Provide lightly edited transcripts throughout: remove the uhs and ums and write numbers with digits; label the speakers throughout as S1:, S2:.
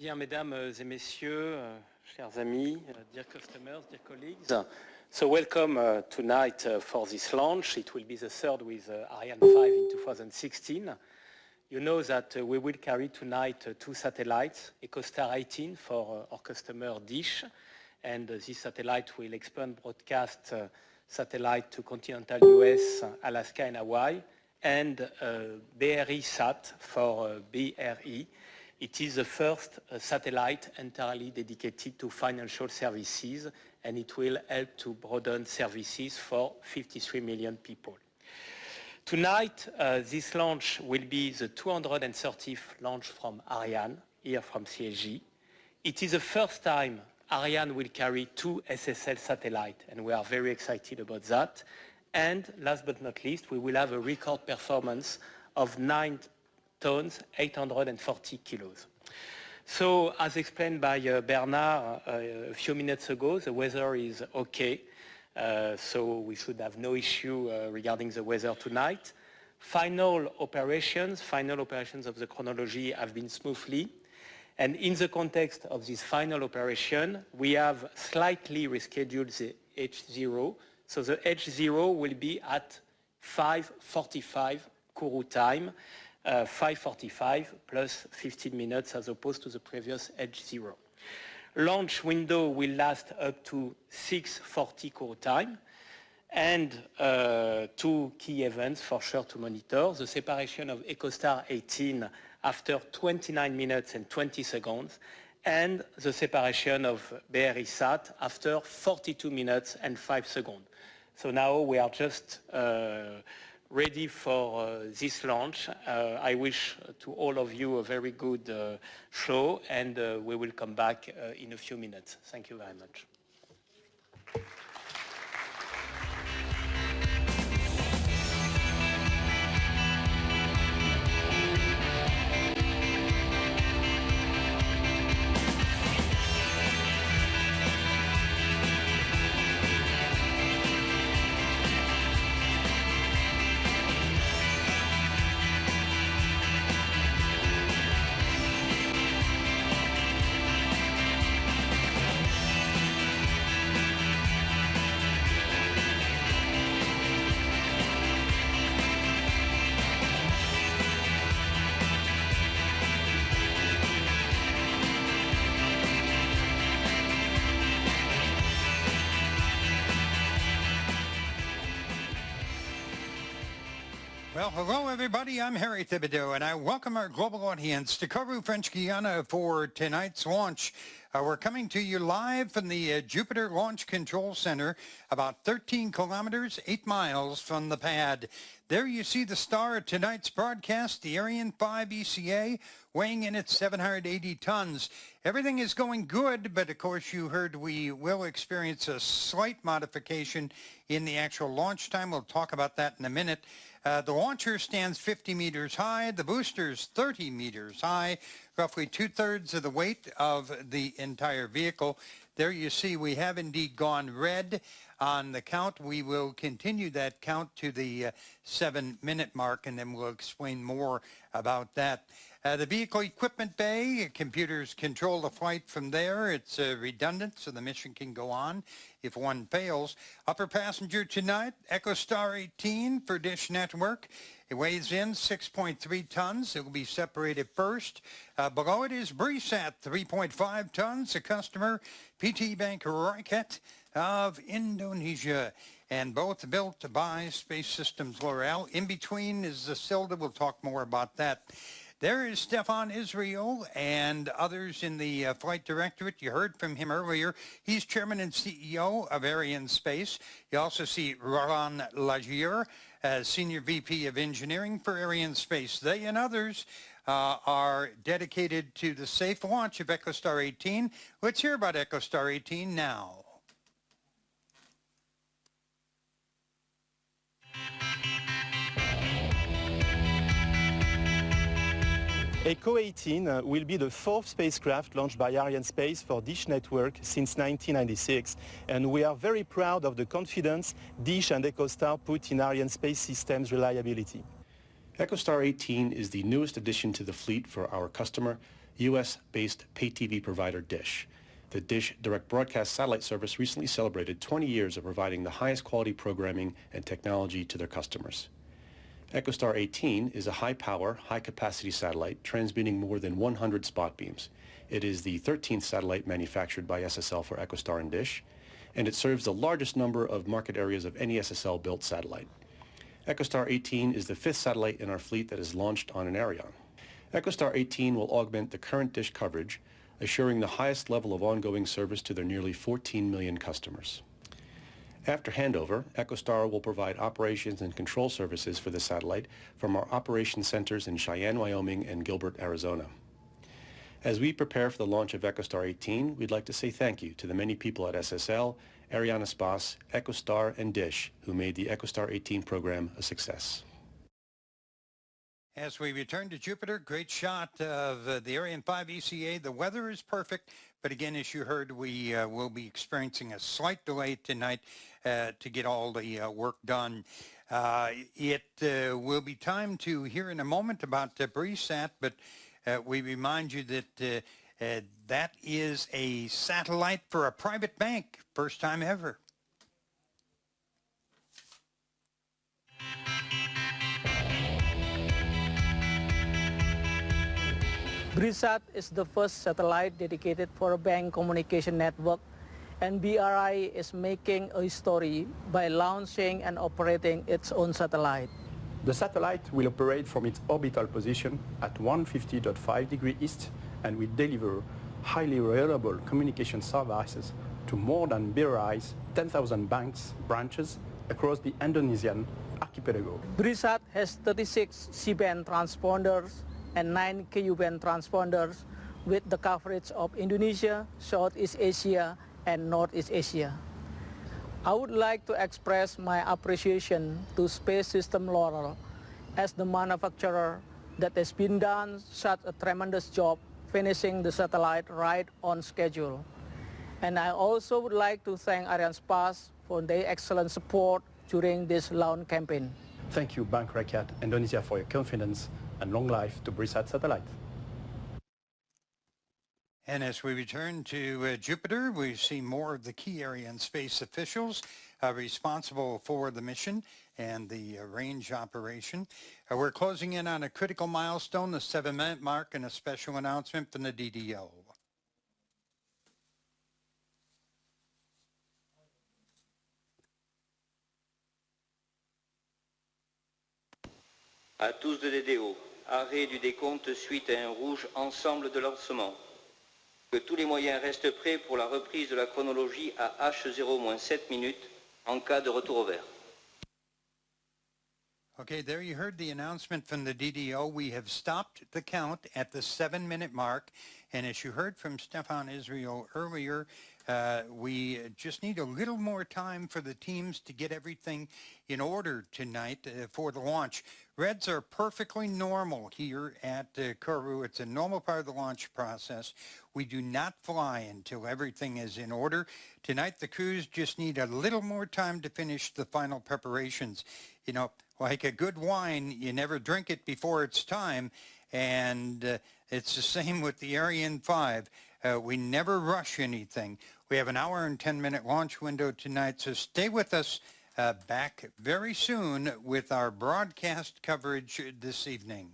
S1: Bien, mesdames et messieurs, chers amis, dear customers, dear colleagues. So welcome tonight for this launch. It will be the third with Ariane 5 in 2016. You know that we will carry tonight two satellites, EchoStar 18 for our customer Dish, and this satellite will expand broadcast satellite to continental US, Alaska and Hawaii, and BRIsat for BRE. It is the first satellite entirely dedicated to financial services, and it will help to broaden services for 53 million people. Tonight, this launch will be the 230th launch from Ariane, here from CSG. It is the first time Ariane will carry two SSL satellites, and we are very excited about that. And last but not least, we will have a record performance of 9 tons, 840 kilos. So, as explained by Bernard a few minutes ago, the weather is okay. So we should have no issue regarding the weather tonight. Final operations of the chronology have been smoothly. And in the context of this final operation, we have slightly rescheduled the H0. So the H0 will be at 5:45 Kourou time, 5:45 plus 15 minutes as opposed to the previous H0. Launch window will last up to 6:40 Kourou time, and two key events for sure to monitor: the separation of EchoStar 18 after 29 minutes and 20 seconds, and the separation of BRIsat after 42 minutes and 5 seconds. So now we are just ready for this launch. I wish to all of you a very good show, and we will come back in a few minutes. Thank you very much.
S2: Well, hello, everybody. I'm Harry Thibodeau, and I welcome our global audience to Kourou, French Guiana for tonight's launch. We're coming to you live from the Jupiter Launch Control Center, about 13 kilometers, 8 miles from the pad. There you see the star of tonight's broadcast, the Ariane 5 ECA, weighing in at 780 tons. Everything is going good, but of course you heard we will experience a slight modification in the actual launch time. We'll talk about that in a minute. The launcher stands 50 meters high. The booster's 30 meters high, roughly 2/3 of the weight of the entire vehicle. There you see we have indeed gone red on the count. We will continue that count to the 7-minute mark, and then we'll explain more about that. The vehicle equipment bay, computers control the flight from there. It's redundant, so the mission can go on if one fails. Upper passenger tonight, EchoStar 18 for Dish Network. It weighs in 6.3 tons. It will be separated first. Below it is BRIsat, 3.5 tons. A customer, PT Bank Rakyat of Indonesia, and both built by Space Systems L'Oreal. In between is the Silda. We'll talk more about that. There is Stefan Israel and others in the Flight Directorate. You heard from him earlier. He's Chairman and CEO of Ariane Space. You also see Roland Lagier as Senior VP of Engineering for Ariane Space. They and others are dedicated to the safe launch of EchoStar 18. Let's hear about EchoStar 18 now.
S3: Echo 18 will be the 4th spacecraft launched by Ariane Space for Dish Network since 1996, and we are very proud of the confidence Dish and EchoStar put in Ariane Space Systems' reliability.
S4: EchoStar 18 is the newest addition to the fleet for our customer.
S3: US-based pay TV provider Dish. The Dish direct broadcast satellite service recently celebrated 20 years of providing the highest quality programming and technology to their customers. EchoStar 18 is a high-power, high-capacity satellite transmitting more than 100 spot beams. It is the 13th satellite manufactured by SSL for EchoStar and Dish, and it serves the largest number of market areas of any SSL-built satellite. EchoStar 18 is the 5th satellite in our fleet that is launched on an Ariane. EchoStar 18 will augment the current Dish coverage, assuring the highest level of ongoing service to their nearly 14 million customers. After handover, EchoStar will provide operations and control services for the satellite from our operations centers in Cheyenne, Wyoming and Gilbert, Arizona. As we prepare for the launch of EchoStar 18, we'd like to say thank you to the many people at SSL, Arianespace, EchoStar, and Dish who made the EchoStar 18 program a success.
S2: As we return to Jupiter, great shot of the Ariane 5 ECA. The weather is perfect, but again, as you heard, we will be experiencing a slight delay tonight to get all the work done. It will be time to hear in a moment about BRIsat, but we remind you that that is a satellite for a private bank, first time ever.
S4: BRIsat is the first satellite dedicated for a bank communication network, and BRI is making a history by launching and operating its own satellite.
S5: The satellite will operate from its orbital position at 150.5 degrees east and will deliver highly reliable communication services to more than BRI's 10,000 banks branches across the Indonesian archipelago.
S4: BRIsat has 36 C-band transponders and 9 Ku-band transponders with the coverage of Indonesia, Southeast Asia, and Northeast Asia. I would like to express my appreciation to Space System Laurel as the manufacturer that has been done such a tremendous job finishing the satellite right on schedule. And I also would like to thank Arianespace for their excellent support during this launch campaign.
S5: Thank you, Bank Rakyat Indonesia, for your confidence, and long life to BRIsat satellite.
S2: And as we return to Jupiter, we see more of the key Ariane space officials responsible for the mission and the range operation. We're closing in on a critical milestone, the 7-minute mark, and a special announcement from the DDO.
S6: À tous de DDO, arrêt du décompte suite à un rouge ensemble de lancement. Que tous les moyens restent prêts pour la reprise de la chronologie à H0-7 minutes en cas de retour au vert.
S2: Okay, there you heard the announcement from the DDO. We have stopped the count at the 7-minute mark. And as you heard from Stefan Israel earlier, we just need a little more time for the teams to get everything in order tonight for the launch. Reds are perfectly normal here at Kourou. It's a normal part of the launch process. We do not fly until everything is in order. Tonight, the crews just need a little more time to finish the final preparations. You know, like a good wine, you never drink it before it's time. And it's the same with the Ariane 5. We never rush anything. We have an hour and 10-minute launch window tonight, so stay with us. Back very soon with our broadcast coverage this evening.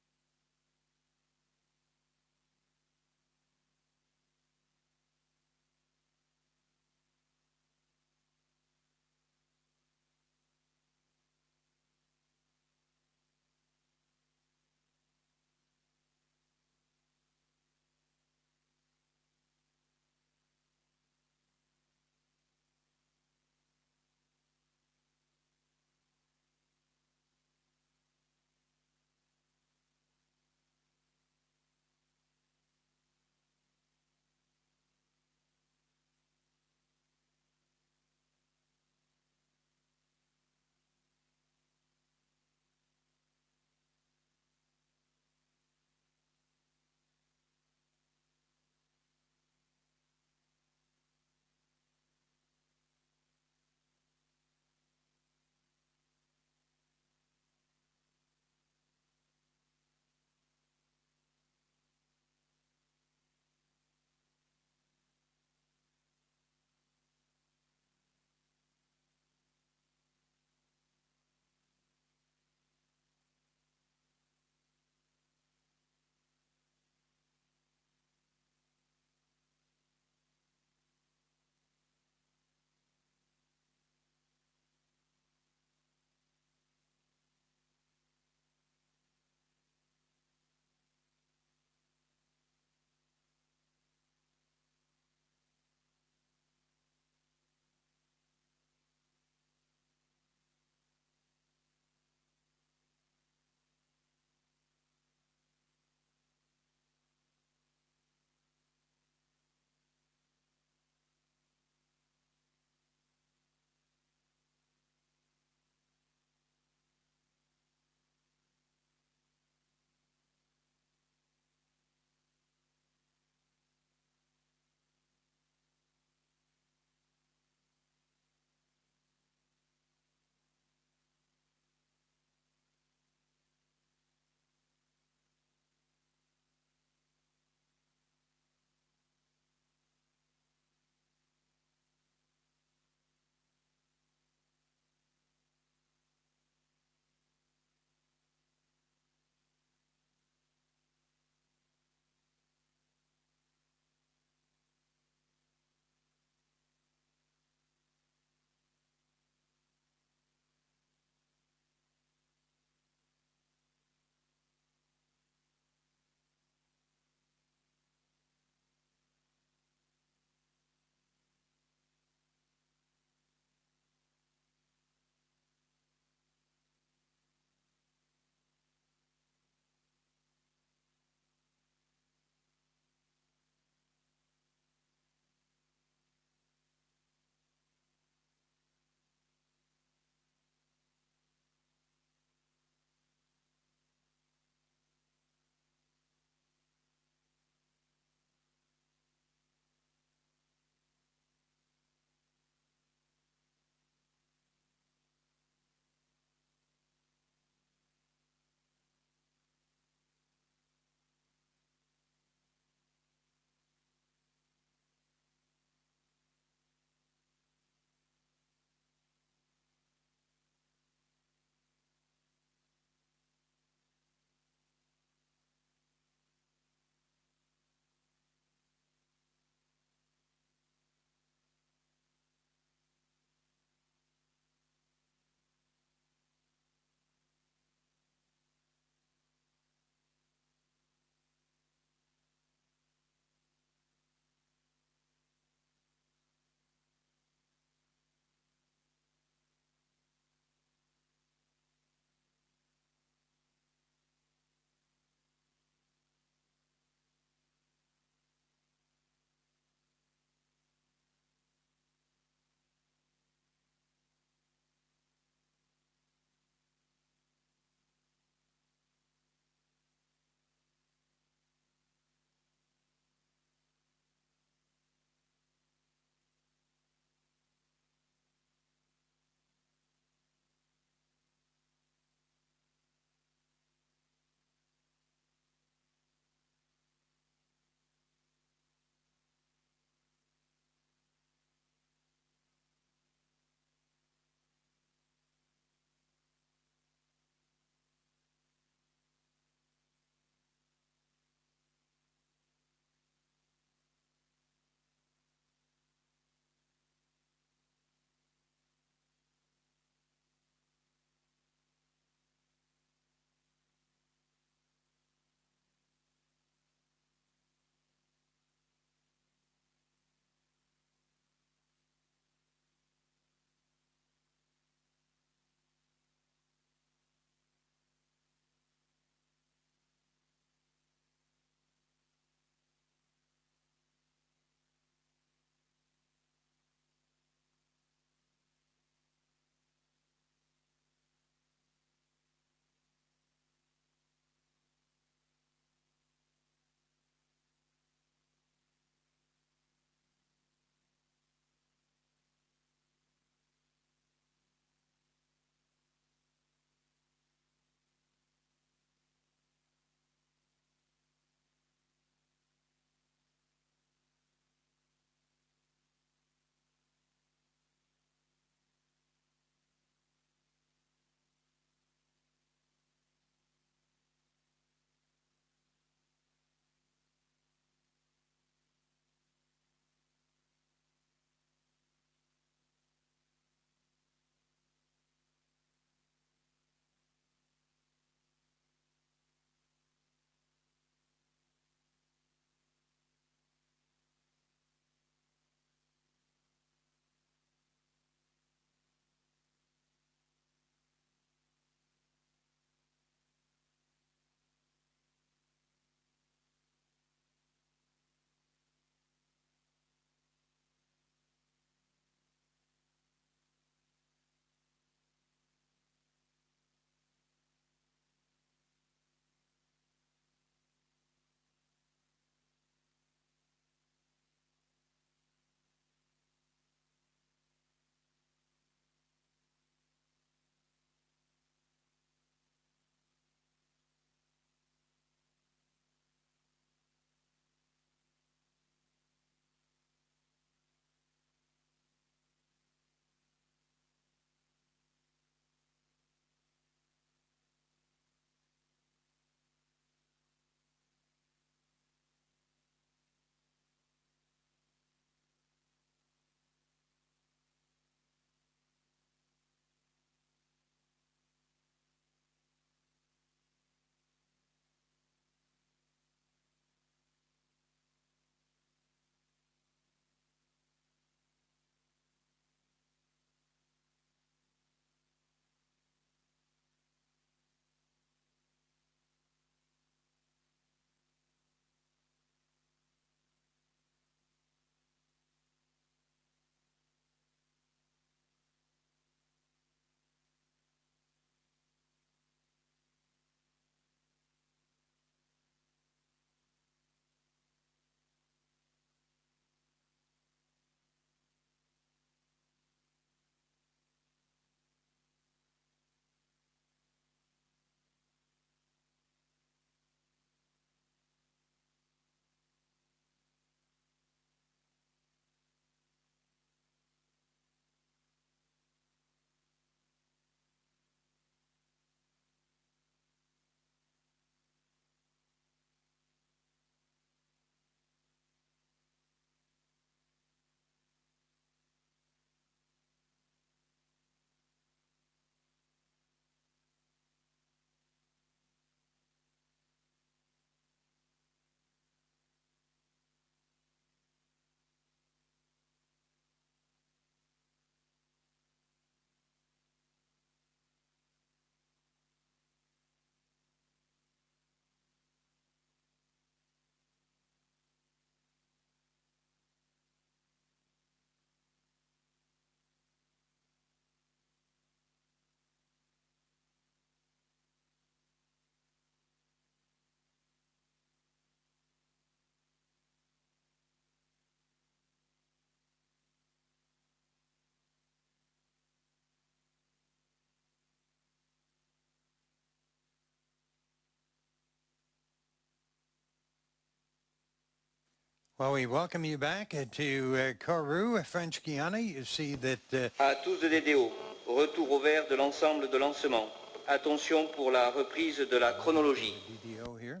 S2: Well, we welcome you back to Kourou, French Guiana. You see that...
S6: À tous de DDO, retour au vert de l'ensemble de lancement. Attention pour la reprise de la chronologie.
S2: DDO here.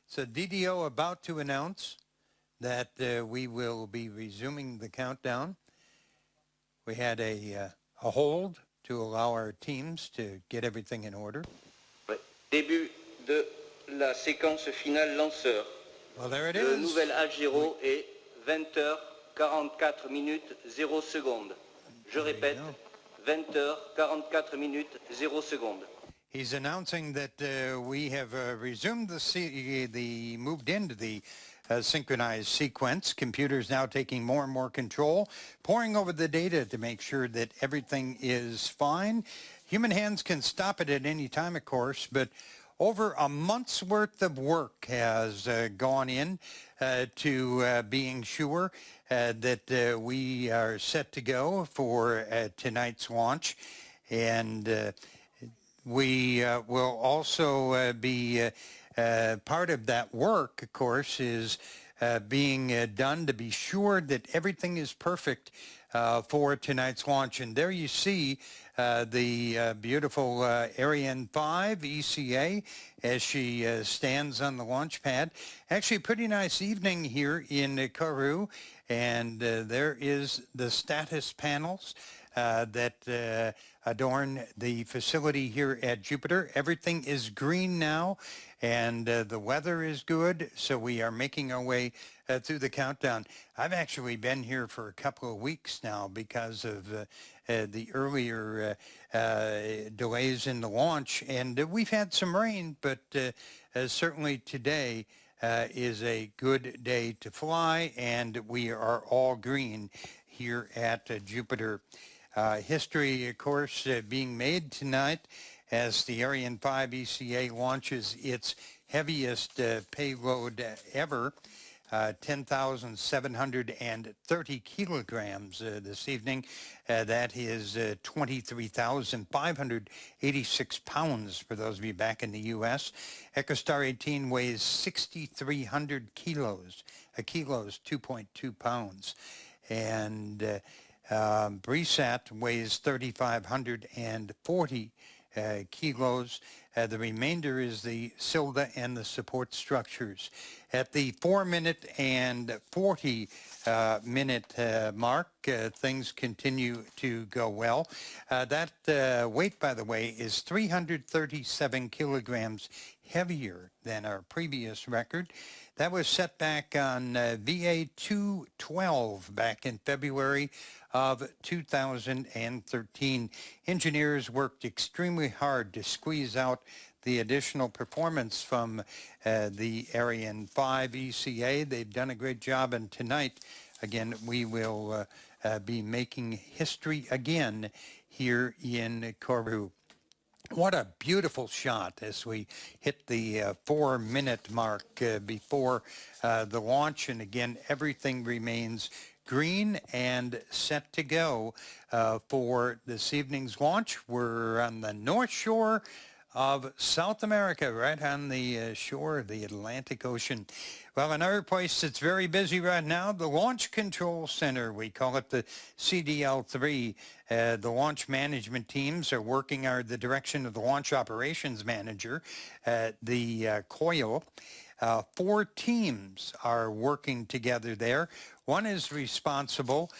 S2: So DDO about to announce that we will be resuming the countdown. We had a hold to allow our teams to get everything in order.
S6: Début de la séquence finale lanceur.
S2: Well, there it
S6: Le
S2: is.
S6: nouvel âge 0 est 20h44 minutes 0 secondes. Je répète, 20h44 minutes 0 secondes.
S2: He's announcing that we have resumed the moved into the synchronized sequence. Computers now taking more and more control, poring over the data to make sure that everything is fine. Human hands can stop it at any time, of course, but over a month's worth of work has gone in to being sure that we are set to go for tonight's launch. And we will also be part of that work, of course, is being done to be sure that everything is perfect for tonight's launch. And there you see the beautiful Ariane 5 ECA as she stands on the launch pad. Actually, a pretty nice evening here in Kourou. And there is the status panels that adorn the facility here at Jupiter. Everything is green now, and the weather is good, so we are making our way through the countdown. I've actually been here for a couple of weeks now because of the earlier delays in the launch, and we've had some rain, but certainly today is a good day to fly, and we are all green here at Jupiter. History, of course, being made tonight as the Ariane 5 ECA launches its heaviest payload ever, 10,730 kilograms this evening. That is 23,586 pounds for those of you back in the U.S. EchoStar 18 weighs 6,300 kilos. A kilo is 2.2 pounds. And BRIsat weighs 3,540 kilos. The remainder is the Silda and the support structures. At the 4-minute and 40-minute mark, things continue to go well. That weight, by the way, is 337 kilograms heavier than our previous record. That was set back on VA 212 back in February of 2013. Engineers worked extremely hard to squeeze out the additional performance from the Ariane 5 ECA. They've done a great job, and tonight, again, we will be making history again here in Kourou. What a beautiful shot as we hit the 4-minute mark before the launch. And again, everything remains green and set to go for this evening's launch. We're on the North Shore of South America, right on the shore of the Atlantic Ocean. Well, another place that's very busy right now, the Launch Control Center. We call it the CDL-3. The launch management teams are working under the direction of the Launch Operations Manager, the COIL. 4 teams are working together there. One is responsible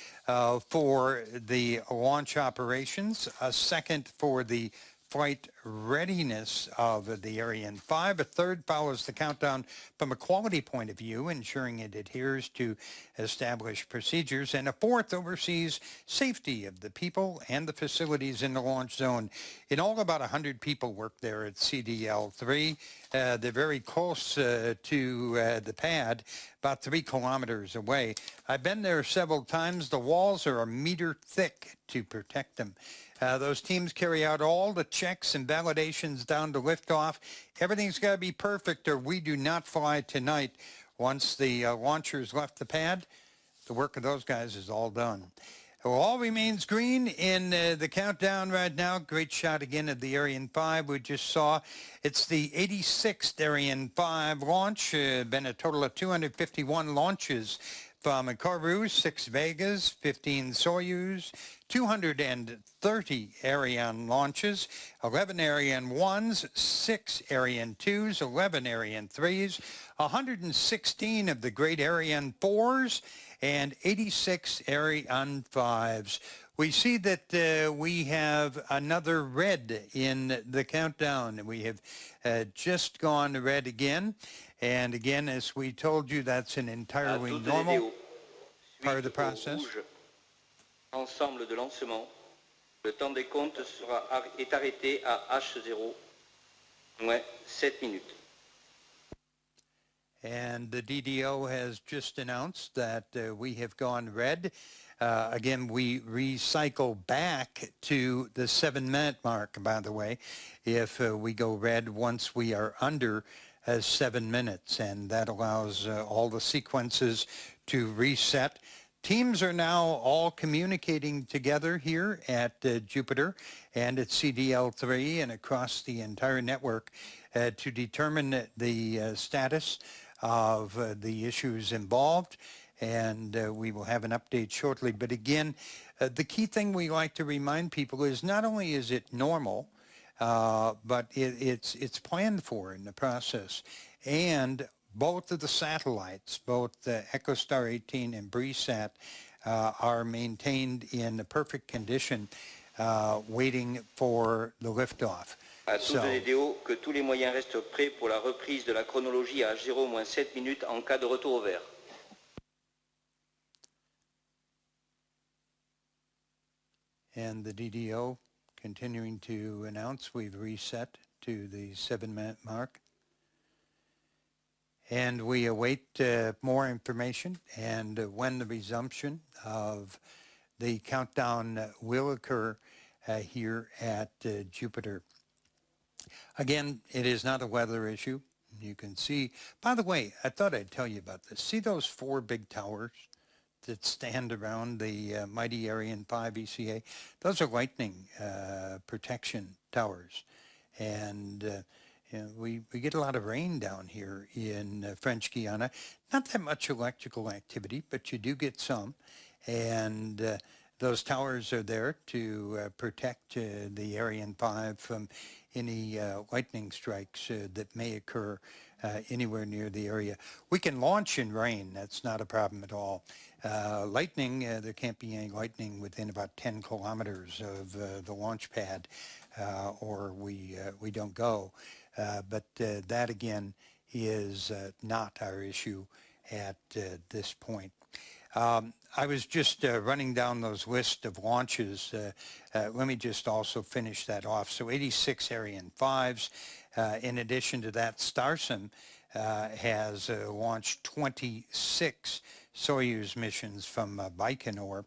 S2: for the launch operations, a second for the flight readiness of the Ariane 5. A third follows the countdown from a quality point of view, ensuring it adheres to established procedures. And a fourth oversees safety of the people and the facilities in the launch zone. In all, about 100 people work there at CDL-3. They're very close to the pad, about 3 kilometers away. I've been there several times. The walls are a meter thick to protect them. Those teams carry out all the checks and validations down to liftoff. Everything's got to be perfect or we do not fly tonight. Once the launchers left the pad, the work of those guys is all done. Well, all remains green in the countdown right now. Great shot again of the Ariane 5 we just saw. It's the 86th Ariane 5 launch. Been a total of 251 launches from Kourou, 6 Vegas, 15 Soyuz, 230 Ariane launches, 11 Ariane 1s, 6 Ariane 2s, 11 Ariane 3s, 116 of the great Ariane 4s, and 86 Ariane 5s. We see that we have another red in the countdown. We have just gone red again. And again, as we told you, that's an entirely normal part of the process.
S6: Ensemble de lancement, le temps des comptes est arrêté à H0 moins 7 minutes.
S2: And the DDO has just announced that we have gone red. Again, we recycle back to the 7-minute mark, by the way, if we go red once we are under 7 minutes. And that allows all the sequences to reset. Teams are now all communicating together here at Jupiter and at CDL3 and across the entire network to determine the status of the issues involved, and we will have an update shortly. But again, the key thing we like to remind people is not only is it normal, but it's planned for in the process. And both of the satellites, both EchoStar 18 and BRIsat, are maintained in perfect condition, waiting for the liftoff.
S6: À tous les DDO, que tous les moyens restent prêts pour la reprise de la chronologie à H0 moins 7 minutes en cas de retour au vert.
S2: And the DDO continuing to announce we've reset to the 7-minute mark. And we await more information and when the resumption of the countdown will occur here at Jupiter. Again, it is not a weather issue. You can see, by the way, I thought I'd tell you about this. See those 4 big towers that stand around the mighty Ariane 5 ECA? Those are lightning protection towers. And we get a lot of rain down here in French Guiana. Not that much electrical activity, but you do get some. And those towers are there to protect the Ariane 5 from any lightning strikes that may occur anywhere near the area. We can launch in rain. That's not a problem at all. Lightning, there can't be any lightning within about 10 kilometers of the launch pad, or we don't go. But that, again, is not our issue at this point. I was just running down those lists of launches. Let me just also finish that off. So 86 Ariane 5s. In addition to that, Starsem has launched 26 Soyuz missions from Baikonur,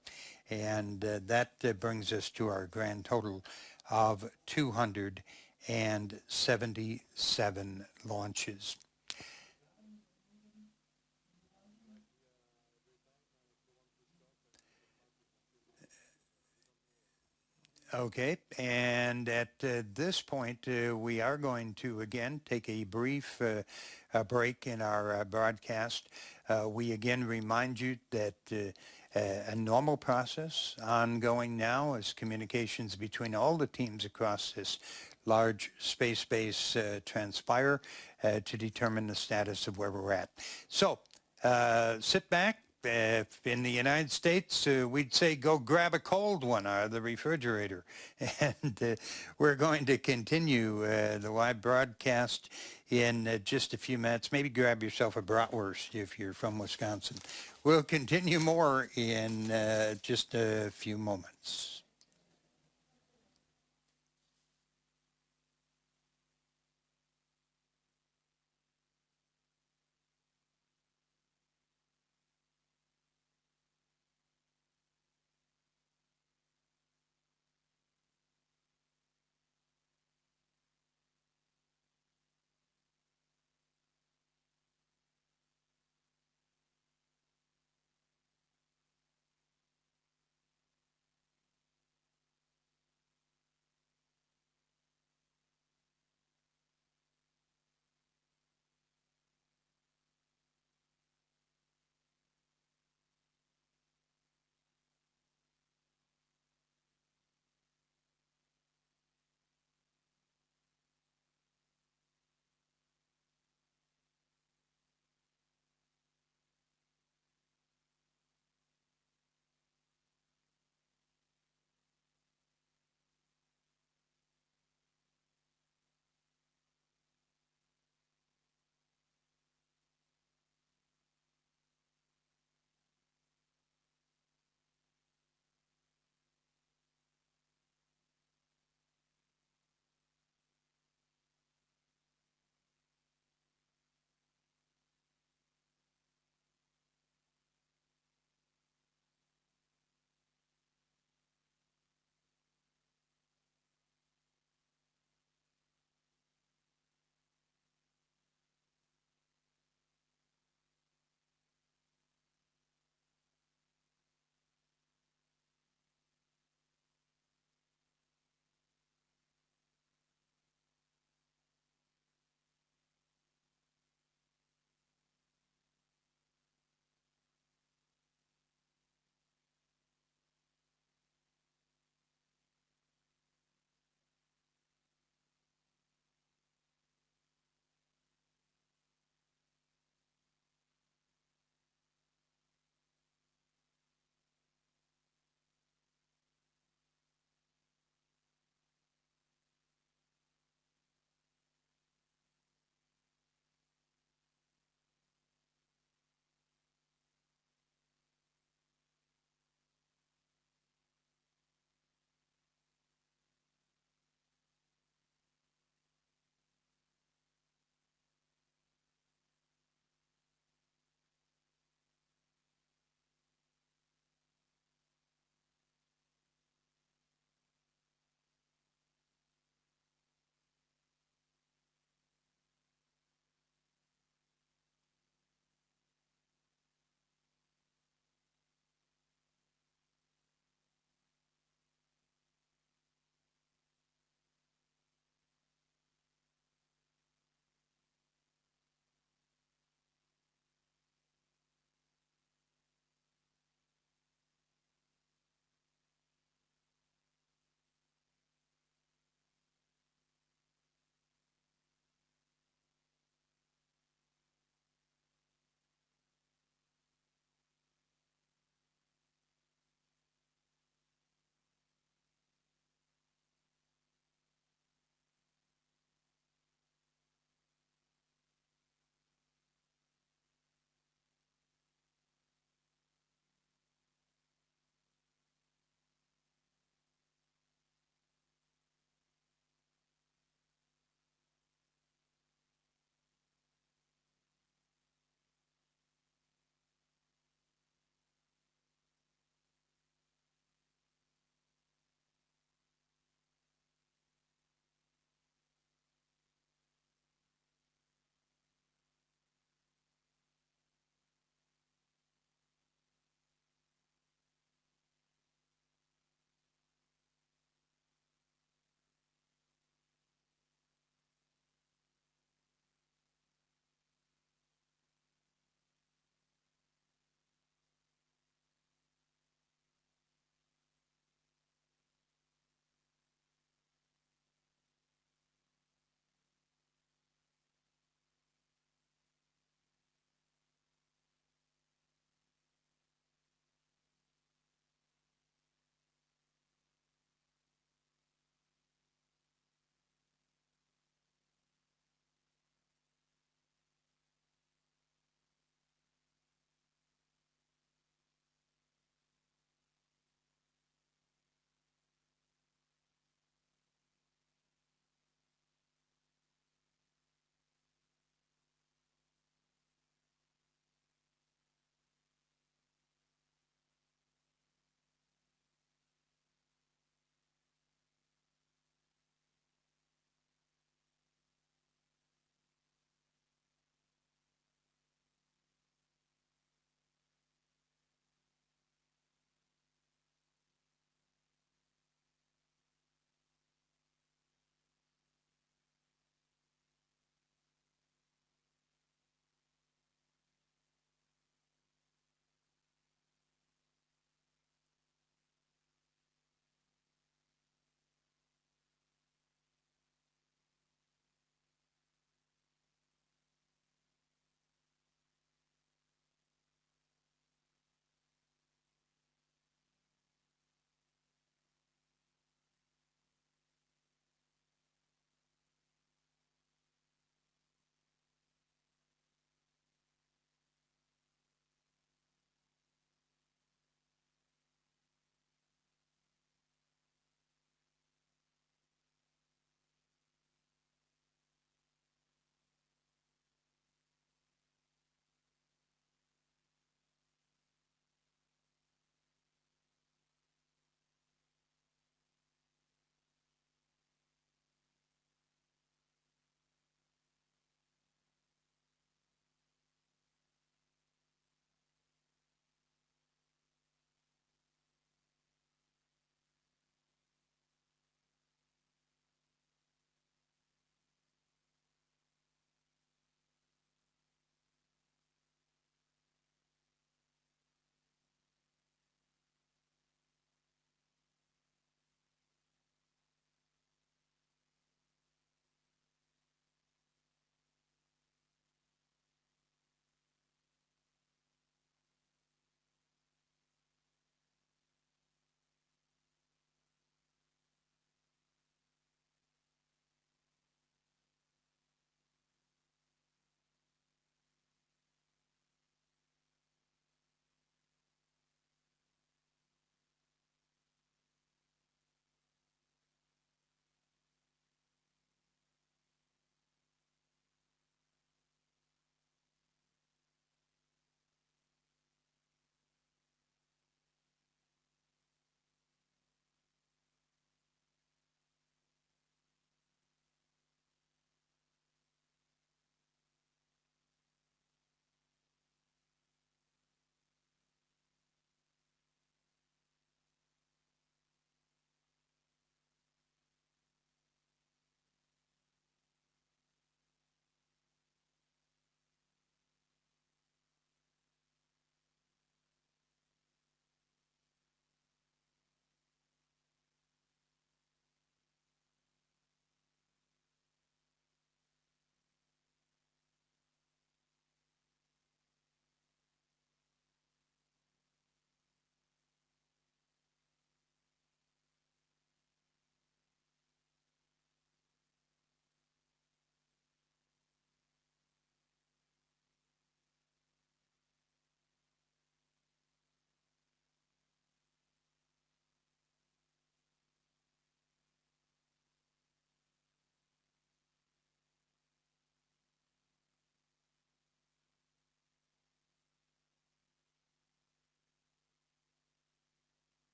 S2: and that brings us to our grand total of 277 launches. Okay, and at this point, we are going to, again, take a brief break in our broadcast. We again remind you that a normal process ongoing now is communications between all the teams across this large space base transpire to determine the status of where we're at. So sit back. In the United States, we'd say go grab a cold one out of the refrigerator. And we're going to continue the live broadcast in just a few minutes. Maybe grab yourself a bratwurst if you're from Wisconsin. We'll continue more in just a few moments.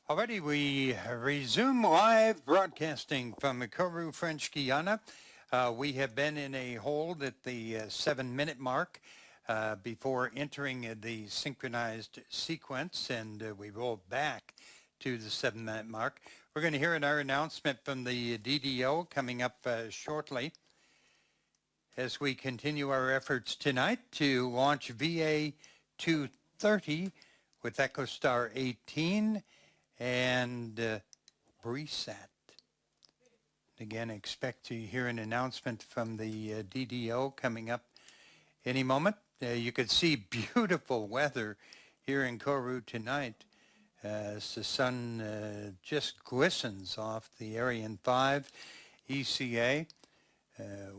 S2: Alrighty, we resume live broadcasting from Kourou, French Guiana. We have been in a hold at the 7-minute mark before entering the synchronized sequence, and we rolled back to the 7-minute mark. We're going to hear our announcement from the DDO coming up shortly as we continue our efforts tonight to launch VA 230 with EchoStar 18 and BRIsat. Again, expect to hear an announcement from the DDO coming up any moment. You could see beautiful weather here in Kourou tonight as the sun just glistens off the Ariane 5 ECA.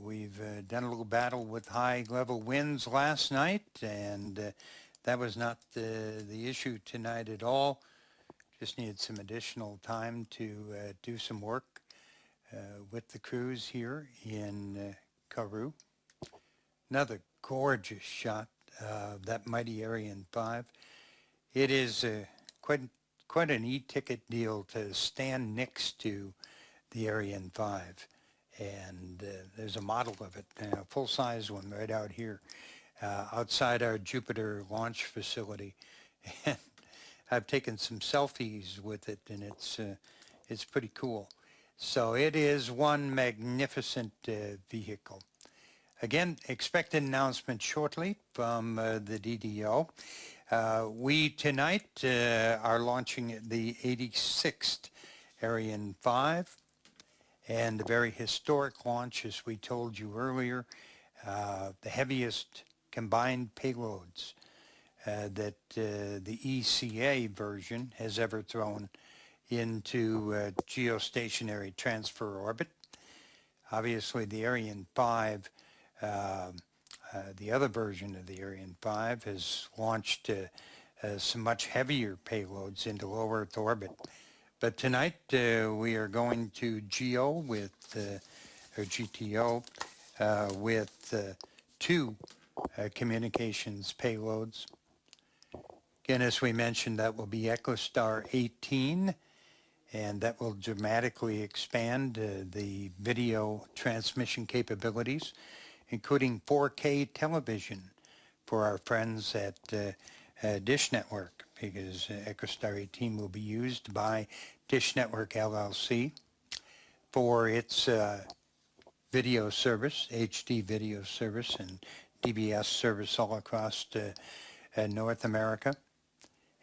S2: We've done a little battle with high-level winds last night, and that was not the issue tonight at all. Just needed some additional time to do some work with the crews here in Kourou. Another gorgeous shot of that mighty Ariane 5. It is quite an e-ticket deal to stand next to the Ariane 5. And there's a model of it, a full-size one right out here outside our Jupiter launch facility. And I've taken some selfies with it, and it's pretty cool. So it is one magnificent vehicle. Again, expect an announcement shortly from the DDO. We tonight are launching the 86th Ariane 5, and a very historic launch, as we told you earlier, the heaviest combined payloads that the ECA version has ever thrown into geostationary transfer orbit. Obviously, the Ariane 5, the other version of the Ariane 5, has launched some much heavier payloads into low Earth orbit. But tonight we are going to GEO with, or GTO with 2 communications payloads. Again, as we mentioned, that will be EchoStar 18, and that will dramatically expand the video transmission capabilities, including 4K television for our friends at Dish Network, because EchoStar 18 will be used by Dish Network LLC for its video service, HD video service, and DBS service all across North America.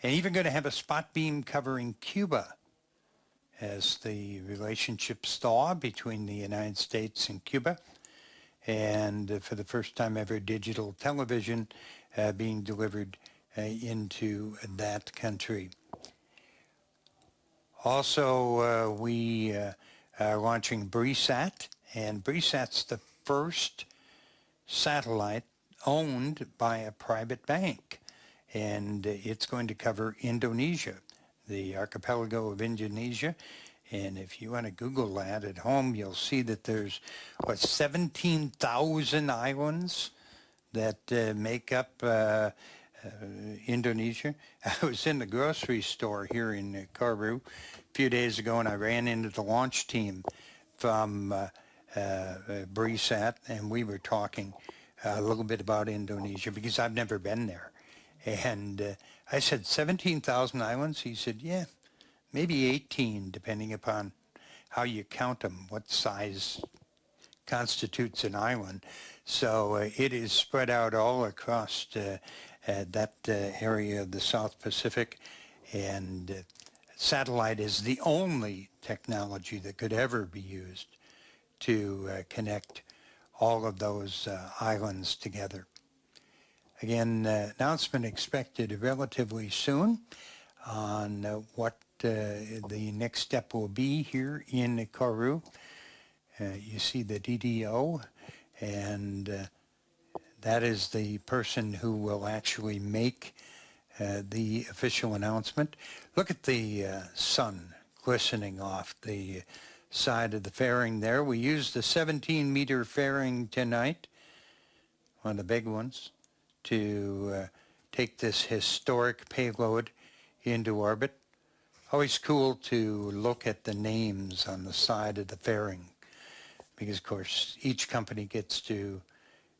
S2: And even going to have a spot beam covering Cuba as the relationships thaw between the United States and Cuba. And for the first time ever, digital television being delivered into that country. Also, we are launching BRIsat, and BRIsat's the first satellite owned by a private bank, and it's going to cover Indonesia, the archipelago of Indonesia. And if you want to Google that at home, you'll see that there's, 17,000 islands that make up Indonesia. I was in the grocery store here in Kourou a few days ago, and I ran into the launch team from BRIsat, and we were talking a little bit about Indonesia because I've never been there. And I said, 17,000 islands? He said, yeah, maybe 18, depending upon how you count them, what size constitutes an island. So it is spread out all across that area of the South Pacific, and satellite is the only technology that could ever be used to connect all of those islands together. Again, announcement expected relatively soon on what the next step will be here in Kourou. You see the DDO, and that is the person who will actually make the official announcement. Look at the sun glistening off the side of the fairing there. We used the 17-meter fairing tonight, one of the big ones, to take this historic payload into orbit. always cool to look at the names on the side of the fairing, because of course each company gets to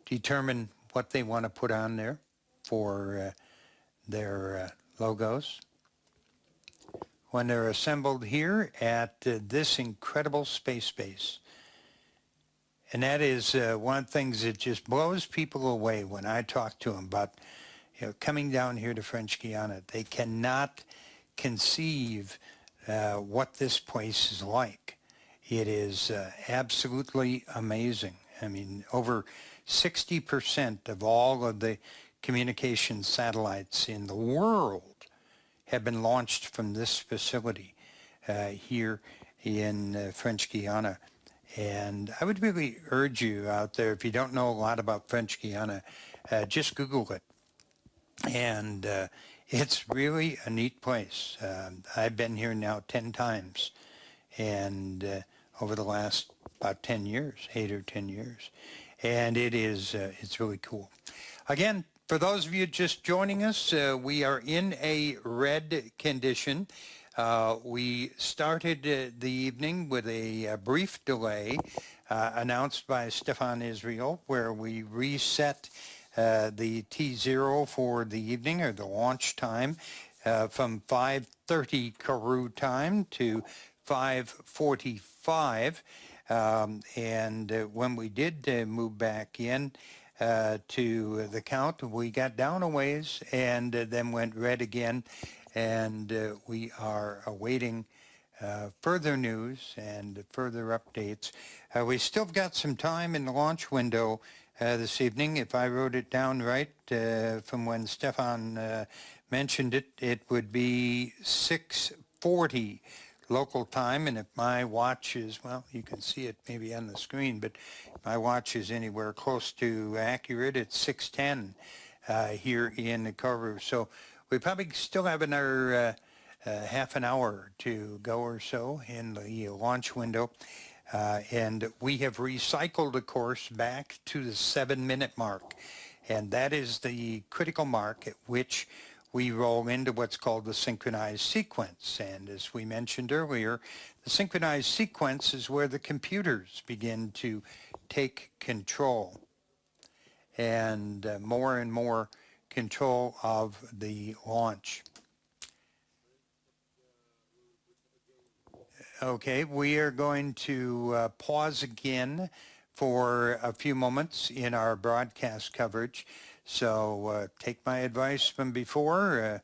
S2: determine what they want to put on there for their logos when they're assembled here at this incredible space base. And that is one of the things that just blows people away when I talk to them about coming down here to French Guiana. They cannot conceive what this place is like. It is absolutely amazing. I mean, over 60% of all of the communication satellites in the world have been launched from this facility here in French Guiana. And I would really urge you out there, if you don't know a lot about French Guiana, just Google it. And it's really a neat place. I've been here now 10 times, and over the last about 10 years, 8 or 10 years. And it is, it's really cool. Again, for those of you just joining us, we are in a red condition. We started the evening with a brief delay announced by Stefan Israel, where we reset the T0 for the evening, or the launch time, from 5:30 Kourou time to 5:45. And when we did move back in to the count, we got down a ways and then went red again. And we are awaiting further news and further updates. We still got some time in the launch window this evening. If I wrote it down right from when Stefan mentioned it, it would be 6:40 local time. And if my watch is, well, you can see it maybe on the screen, but if my watch is anywhere close to accurate, it's 6:10 here in Kourou. So we probably still have another half an hour to go or so in the launch window. And we have recycled the course back to the 7-minute mark. And that is the critical mark at which we roll into what's called the synchronized sequence. And as we mentioned earlier, the synchronized sequence is where the computers begin to take control and more control of the launch. Okay, we are going to pause again for a few moments in our broadcast coverage. So take my advice from before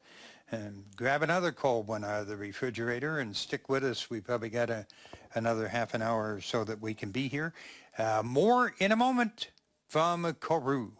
S2: and grab another cold one out of the refrigerator and stick with us. We probably got another half an hour or so that we can be here. More in a moment from Kourou.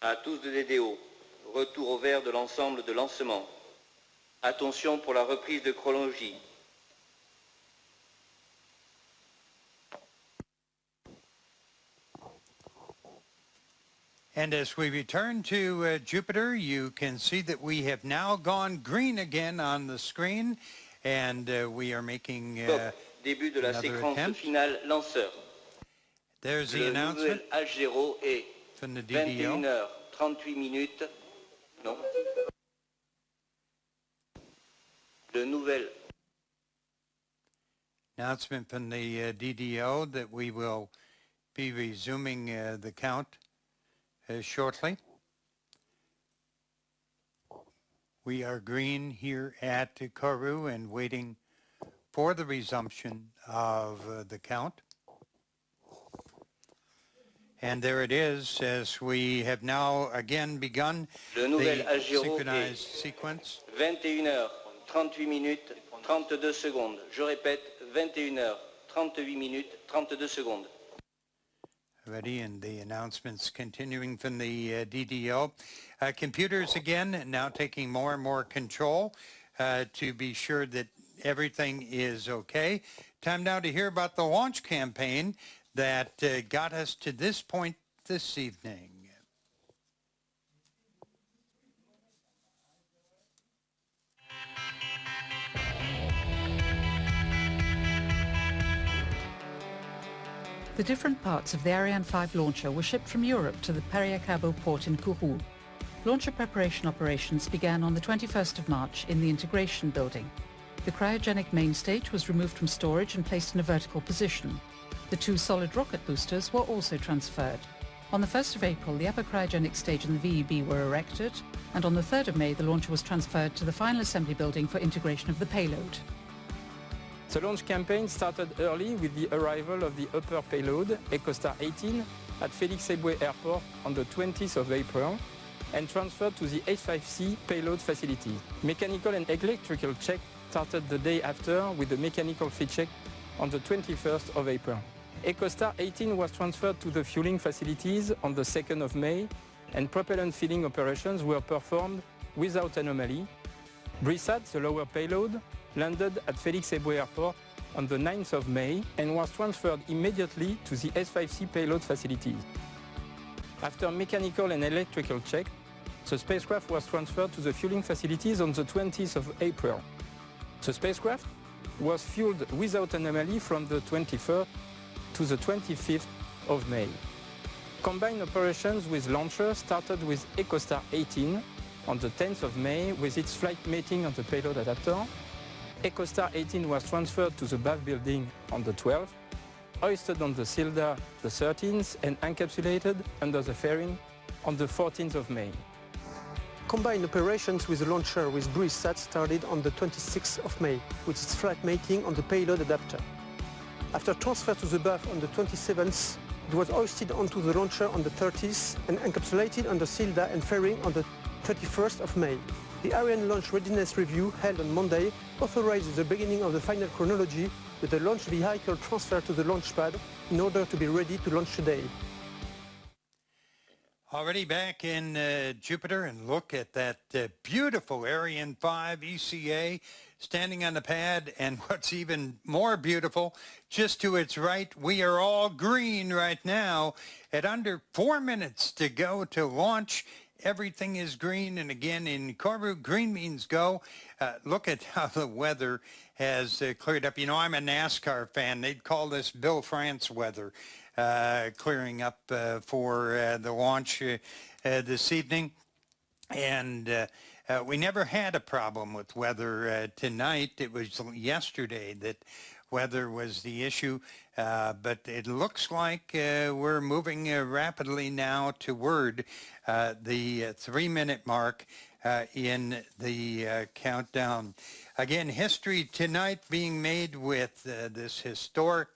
S6: À tous de DDO, retour au vert de l'ensemble de lancement. Attention pour la reprise de chronologie.
S2: And as we return to Jupiter, you can see that we have now gone green again on the screen, and we are making
S6: début de la séquence
S2: attempt.
S6: finale lanceur.
S2: There's the
S6: Le
S2: announcement
S6: nouvel H0 est
S2: from the DDO.
S6: 21h38 minutes. Non. Le nouvel
S2: Announcement from the DDO that we will be resuming the count shortly. We are green here at Kourou and waiting for the resumption of the count. And there it is, as we have now again begun the synchronized sequence.
S6: 21h38 minutes 32 secondes. Je répète, 21h38 minutes 32 secondes.
S2: Ready, and the announcements continuing from the DDO. Computers again now taking more and more control to be sure that everything is okay. Time now to hear about the launch campaign that got us to this point this evening.
S7: The different parts of the Ariane 5 launcher were shipped from Europe to the Periacabo port in Kourou. Launcher preparation operations began on the 21st of March in the integration building. The cryogenic main stage was removed from storage and placed in a vertical position. The two solid rocket boosters were also transferred. On the 1st of April, the upper cryogenic stage and the VEB were erected, and on the 3rd of May, the launcher was transferred to the final assembly building for integration of the payload.
S8: The launch campaign started early with the arrival of the upper payload, EchoStar 18, at Félix Éboué Airport on the 20th of April and transferred to the S5C payload facility. Mechanical and electrical check started the day after with the mechanical fit check on the 21st of April. EchoStar 18 was transferred to the fueling facilities on the 2nd of May and propellant filling operations were performed without anomaly. BRIsat, the lower payload, landed at Félix Éboué Airport on the 9th of May and was transferred immediately to the S5C payload facilities. After mechanical and electrical check, the spacecraft was transferred to the fueling facilities on the 20th of April. The spacecraft was fueled without anomaly from the 23rd to the 25th of May. Combined operations with launcher started with EchoStar 18 on the 10th of May with its flight mating on the payload adapter. EchoStar 18 was transferred to the BAF building on the 12th, hoisted on the Silda the 13th and encapsulated under the fairing on the 14th of May.
S9: Combined operations with the launcher with BRIsat started on the 26th of May with its flight mating on the payload adapter. After transfer to the BAF on the 27th, it was hoisted onto the launcher on the 30th and encapsulated under Silda and fairing on the 31st of May. The Ariane launch readiness review held on Monday authorized the beginning of the final chronology with the launch vehicle transferred to the launch pad in order to be ready to launch today.
S2: Already back in Jupiter, and look at that beautiful Ariane 5 ECA standing on the pad, and what's even more beautiful, just to its right, we are all green right now at under 4 minutes to go to launch. Everything is green, and again in Kourou, green means go. Look at how the weather has cleared up. You know, I'm a NASCAR fan. They'd call this Bill France weather, clearing up for the launch this evening. And we never had a problem with weather tonight. It was yesterday that weather was the issue, but it looks like we're moving rapidly now toward the 3-minute mark in the countdown. Again, history tonight being made with this historic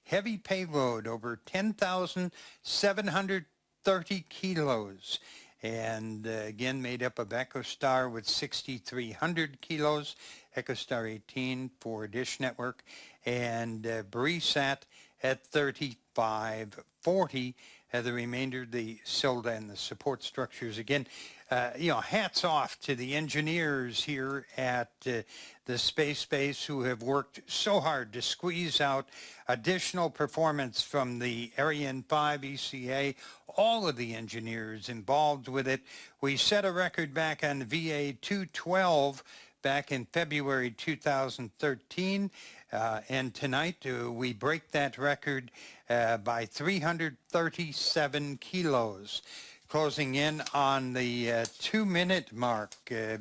S2: heavy payload, over 10,730 kilos. And again, made up of EchoStar with 6,300 kilos, EchoStar 18 for Dish Network, and BRIsat at 3,540. the remainder, the cylinder and the support structures. Again, hats off to the engineers here at the space base who have worked so hard to squeeze out additional performance from the Ariane 5 ECA, all of the engineers involved with it. We set a record back on VA 212 back in February 2013, and tonight we break that record by 337 kilos, closing in on the 2-minute mark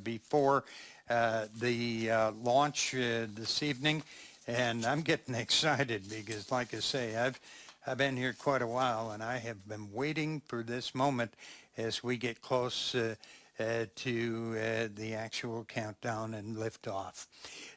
S2: before the launch this evening. And I'm getting excited because, like I say, I've been here quite a while, and I have been waiting for this moment as we get close to the actual countdown and liftoff.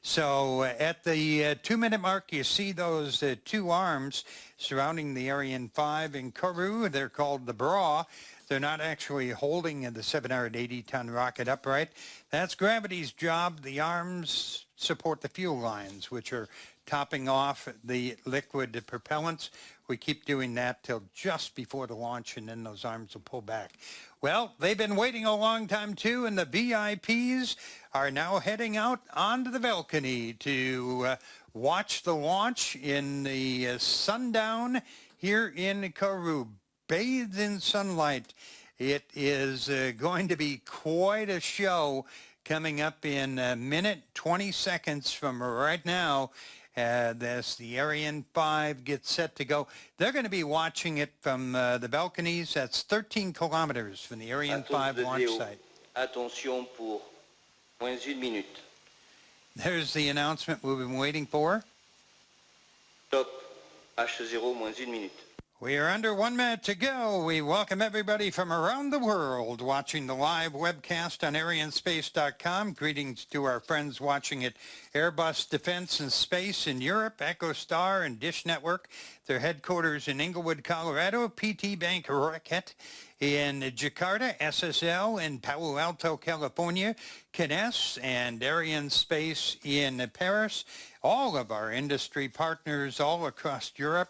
S2: So at the 2-minute mark, you see those two arms surrounding the Ariane 5 in Kourou. They're called the bra. They're not actually holding the 780-ton rocket upright. That's gravity's job. The arms support the fuel lines, which are topping off the liquid propellants. We keep doing that till just before the launch, and then those arms will pull back. Well, they've been waiting a long time too, and the VIPs are now heading out onto the balcony to watch the launch in the sundown here in Kourou, bathed in sunlight. It is going to be quite a show coming up in a minute, 20 seconds from right now. As the Ariane 5 gets set to go. They're going to be watching it from the balconies. That's 13 kilometers from the Ariane 5 launch site.
S6: Attention pour moins une minute.
S2: There's the announcement we've been waiting for.
S6: Top, H0 moins une minute.
S2: We are under 1 minute to go. We welcome everybody from around the world watching the live webcast on arianespace.com. Greetings to our friends watching at Airbus Defense and Space in Europe, EchoStar and Dish Network. Their headquarters in Inglewood, Colorado, PT Bank Rocket in Jakarta, SSL in Palo Alto, California, Kines and Ariane Space in Paris. All of our industry partners all across Europe.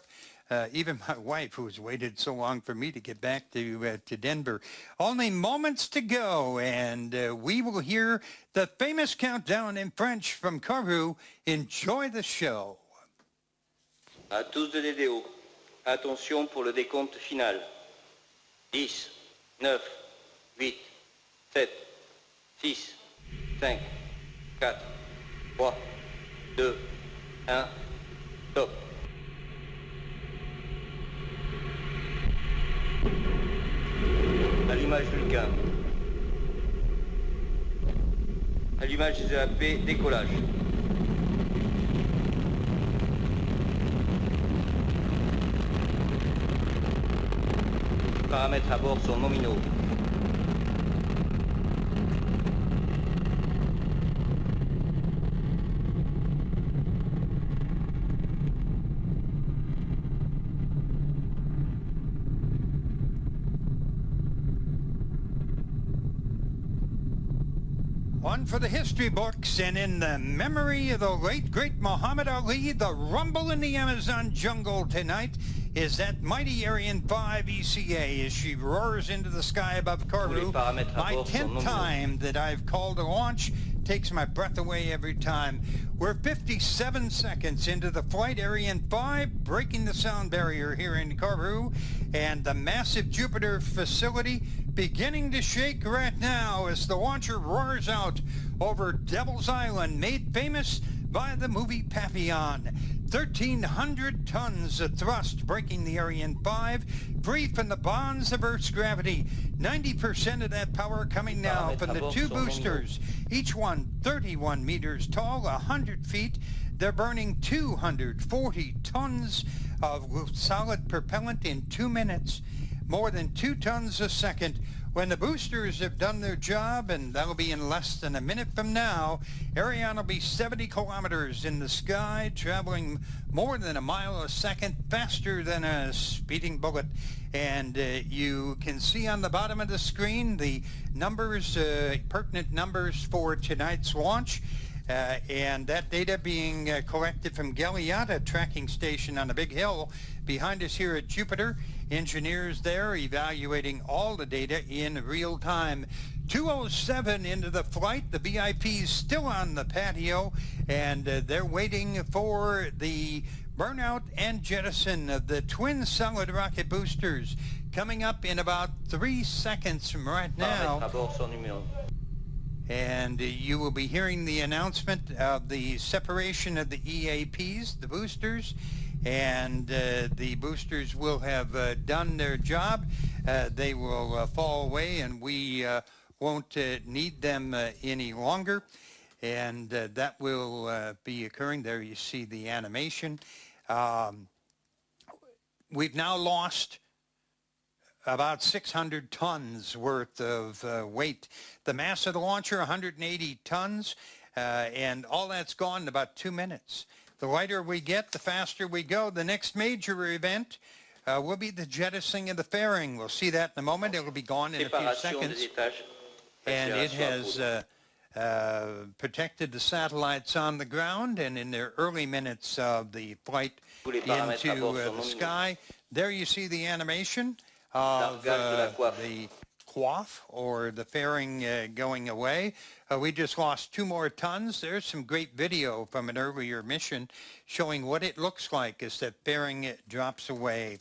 S2: Even my wife, who's waited so long for me to get back to Denver. Only moments to go, and we will hear the famous countdown in French from Kourou. Enjoy the show.
S6: À tous de DDO, attention pour le décompte final. 10, 9, 8, 7, 6, 5, 4, 3, 2, 1, top. Allumage Vulcain. Allumage des EAP, décollage. Paramètres à bord sont nominaux.
S2: One for the history books, and in the memory of the late, great Muhammad Ali, the rumble in the Amazon jungle tonight is that mighty Ariane 5 ECA as she roars into the sky above Kourou. My 10th time that I've called a launch, takes my breath away every time. We're 57 seconds into the flight. Ariane 5 breaking the sound barrier here in Kourou, and the massive Jupiter facility beginning to shake right now as the launcher roars out over Devil's Island, made famous by the movie Papillon. 1,300 tons of thrust breaking the Ariane 5, free from the bonds of Earth's gravity. 90% of that power coming now from the two boosters, each one 31 meters tall, 100 feet. They're burning 240 tons of solid propellant in 2 minutes, more than 2 tons a second. When the boosters have done their job, and that'll be in less than a minute from now, Ariane will be 70 kilometers in the sky, traveling more than a mile a second, faster than a speeding bullet. And you can see on the bottom of the screen the numbers, pertinent numbers for tonight's launch. and that data being collected from Galiata tracking station on a big hill behind us here at Jupiter. Engineers there evaluating all the data in real time. 2:07 into the flight. The VIP's still on the patio, and they're waiting for the burnout and jettison of the twin solid rocket boosters coming up in about 3 seconds from right now. And you will be hearing the announcement of the separation of the EAPs, the boosters, and the boosters will have done their job. They will fall away, and we won't need them any longer. And that will be occurring. There you see the animation. We've now lost about 600 tons worth of weight. The mass of the launcher, 180 tons, and all that's gone in about 2 minutes. The lighter we get, the faster we go. The next major event will be the jettisoning of the fairing. We'll see that in a moment. It'll be gone in a few seconds. And it has protected the satellites on the ground, and in the early minutes of the flight into the sky, there you see the animation of the quaff or the fairing going away. We just lost 2 more tons. There's some great video from an earlier mission showing what it looks like as that fairing drops away.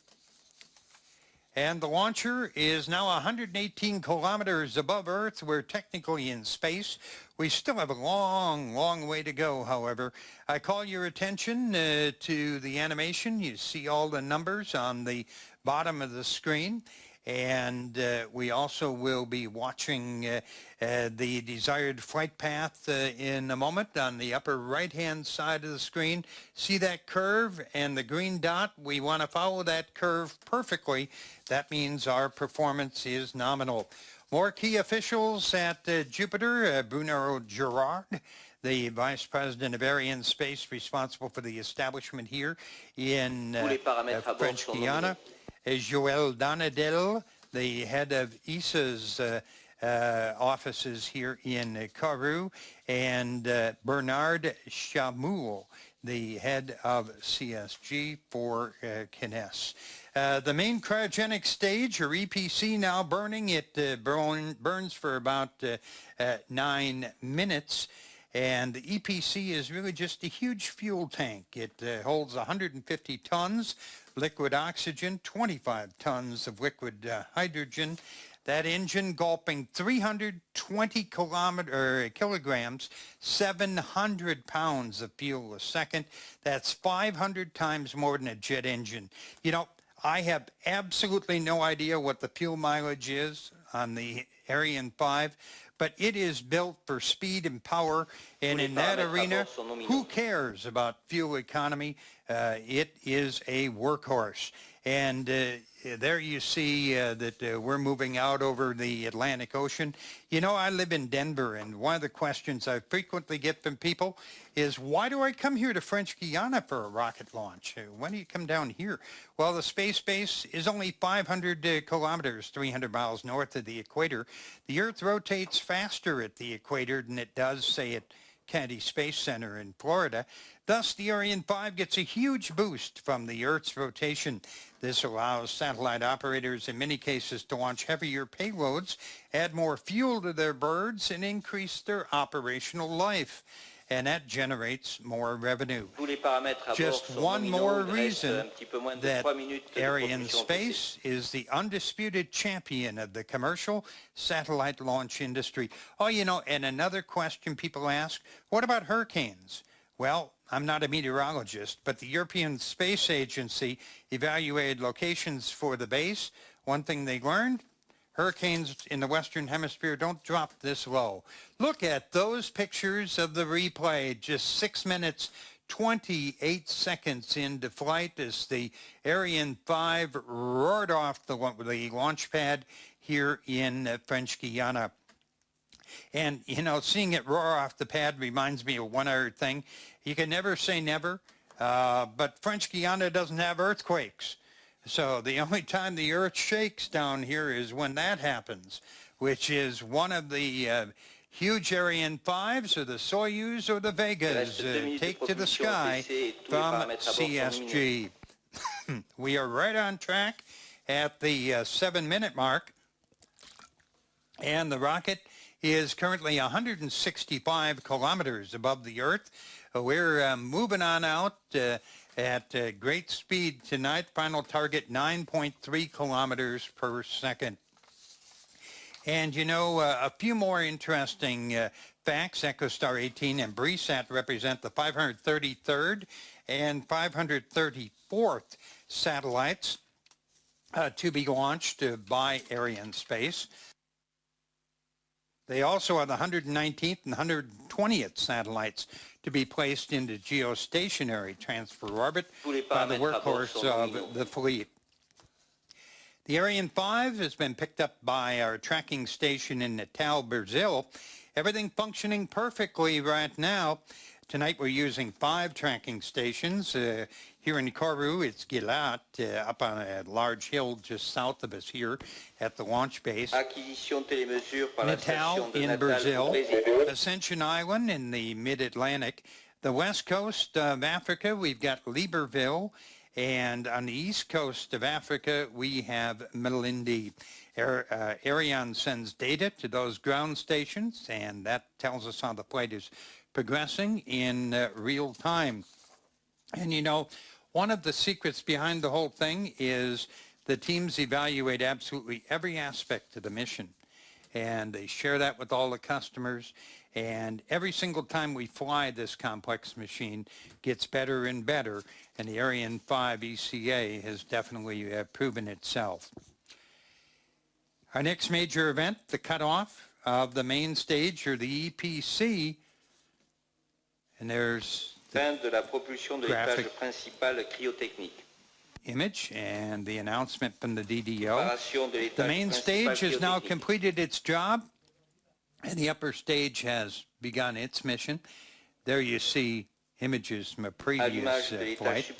S2: And the launcher is now 118 kilometers above Earth. We're technically in space. We still have a long, long way to go, however. I call your attention to the animation. You see all the numbers on the bottom of the screen. And we also will be watching the desired flight path in a moment on the upper right-hand side of the screen. See that curve and the green dot? We want to follow that curve perfectly. That means our performance is nominal. More key officials at Jupiter, Bruno Gerard, the Vice President of Ariane Space, responsible for the establishment here in French Guiana. Joël Donadel, the head of ESA's offices here in Kourou, and Bernard Chamoul, the head of CSG for Kines. The main cryogenic stage, or EPC, now burning. It burns for about 9 minutes. And the EPC is really just a huge fuel tank. It holds 150 tons liquid oxygen, 25 tons of liquid hydrogen. That engine gulping 320 kilograms, 700 pounds of fuel a second. That's 500 times more than a jet engine. You know, I have absolutely no idea what the fuel mileage is on the Ariane 5, but it is built for speed and power, and in that arena, who cares about fuel economy? It is a workhorse. And there you see that we're moving out over the Atlantic Ocean. You know, I live in Denver, and one of the questions I frequently get from people is, why do I come here to French Guiana for a rocket launch? Why do you come down here? Well, the space base is only 500 kilometers, 300 miles north of the equator. The Earth rotates faster at the equator than it does, say, at Kennedy Space Center in Florida. Thus, the Ariane 5 gets a huge boost from the Earth's rotation. This allows satellite operators in many cases to launch heavier payloads, add more fuel to their birds, and increase their operational life. And that generates more revenue. Just one more reason that Ariane Space is the undisputed champion of the commercial satellite launch industry. Oh, you know, and another question people ask, what about hurricanes? Well, I'm not a meteorologist, but the European Space Agency evaluated locations for the base. One thing they learned, hurricanes in the Western Hemisphere don't drop this low. Look at those pictures of the replay, just 6 minutes, 28 seconds into flight as the Ariane 5 roared off the launch pad here in French Guiana. And, you know, seeing it roar off the pad reminds me of one other thing. You can never say never, but French Guiana doesn't have earthquakes. So the only time the earth shakes down here is when that happens, which is one of the huge Ariane 5s or the Soyuz or the Vegas take to the sky from CSG. We are right on track at the 7-minute mark, and the rocket is currently 165 kilometers above the Earth. We're moving on out at great speed tonight. Final target 9.3 kilometers per second. And you know, a few more interesting facts. EchoStar 18 and BRIsat represent the 533rd and 534th satellites to be launched by Ariane Space. They also are the 119th and 120th satellites to be placed into geostationary transfer orbit by the workhorse of the fleet. The Ariane 5 has been picked up by our tracking station in Natal, Brazil. Everything functioning perfectly right now. Tonight we're using 5 tracking stations. Here in Kourou, it's Gilat, up on a large hill just south of us here at the launch base. Natal in Brazil, Ascension Island in the mid-Atlantic. The west coast of Africa, we've got Libreville. And on the east coast of Africa, we have Melindi. Ariane sends data to those ground stations, and that tells us how the flight is progressing in real time. And you know, one of the secrets behind the whole thing is the teams evaluate absolutely every aspect of the mission, and they share that with all the customers. And every single time we fly, this complex machine gets better and better, and the Ariane 5 ECA has definitely proven itself. Our next major event, the cutoff of the main stage, or the EPC, and there's the graphic image and the announcement from the DDO. The main stage has now completed its job, and the upper stage has begun its mission. There you see images from a previous flight.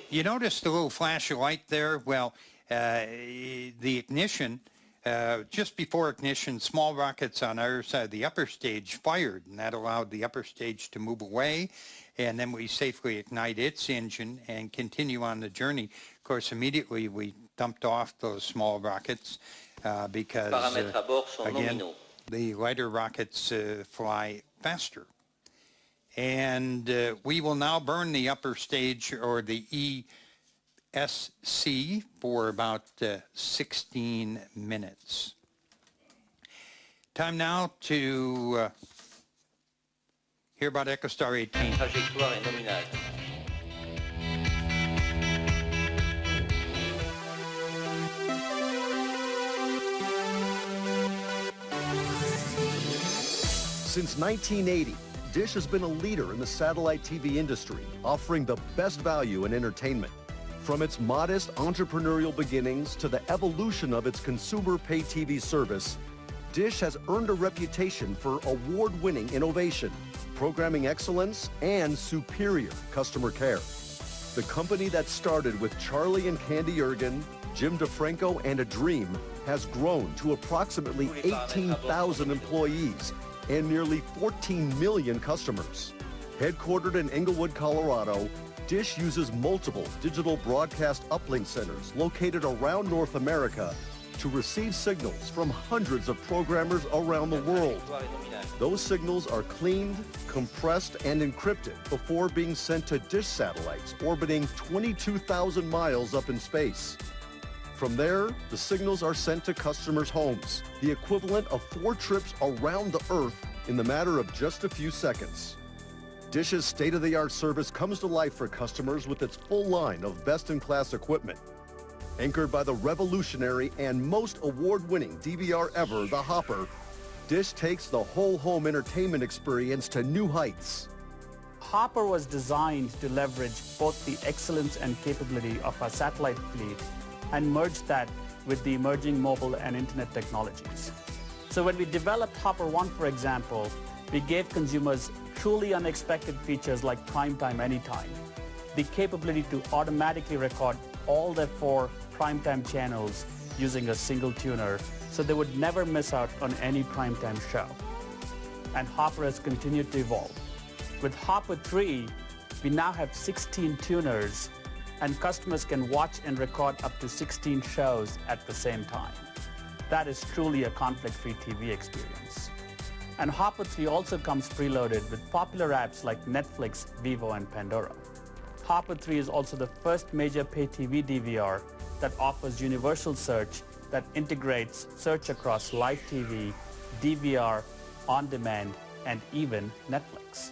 S2: You notice the little flash of light there? Well, the ignition, just before ignition, small rockets on our side of the upper stage fired, and that allowed the upper stage to move away, and then we safely ignite its engine and continue on the journey. Of course, immediately we dumped off those small rockets because, again, the lighter rockets fly faster. And we will now burn the upper stage, or the ESC, for about 16 minutes. Time now to hear about EchoStar 18.
S10: Since 1980, Dish has been a leader in the satellite TV industry, offering the best value in entertainment. From its modest entrepreneurial beginnings to the evolution of its consumer pay TV service, Dish has earned a reputation for award-winning innovation, programming excellence, and superior customer care. The company that started with Charlie and Candy Ergen, Jim DeFranco, and a dream has grown to approximately 18,000 employees and nearly 14 million customers. Headquartered in Englewood, Colorado, Dish uses multiple digital broadcast uplink centers located around North America to receive signals from hundreds of programmers around the world. Those signals are cleaned, compressed, and encrypted before being sent to Dish satellites orbiting 22,000 miles up in space. From there, the signals are sent to customers' homes, the equivalent of 4 trips around the Earth in the matter of just a few seconds. Dish's state-of-the-art service comes to life for customers with its full line of best-in-class equipment. Anchored by the revolutionary and most award-winning DVR ever, the Hopper, Dish takes the whole home entertainment experience to new heights.
S11: Hopper was designed to leverage both the excellence and capability of our satellite fleet and merge that with the emerging mobile and internet technologies. So when we developed Hopper 1, for example, we gave consumers truly unexpected features like Primetime Anytime, the capability to automatically record all their 4 primetime channels using a single tuner, so they would never miss out on any primetime show. and Hopper has continued to evolve. With Hopper 3, we now have 16 tuners, and customers can watch and record up to 16 shows at the same time. That is truly a conflict-free TV experience. And Hopper 3 also comes preloaded with popular apps like Netflix, Vivo, and Pandora. Hopper 3 is also the first major pay TV DVR that offers universal search that integrates search across live TV, DVR, on-demand, and even Netflix.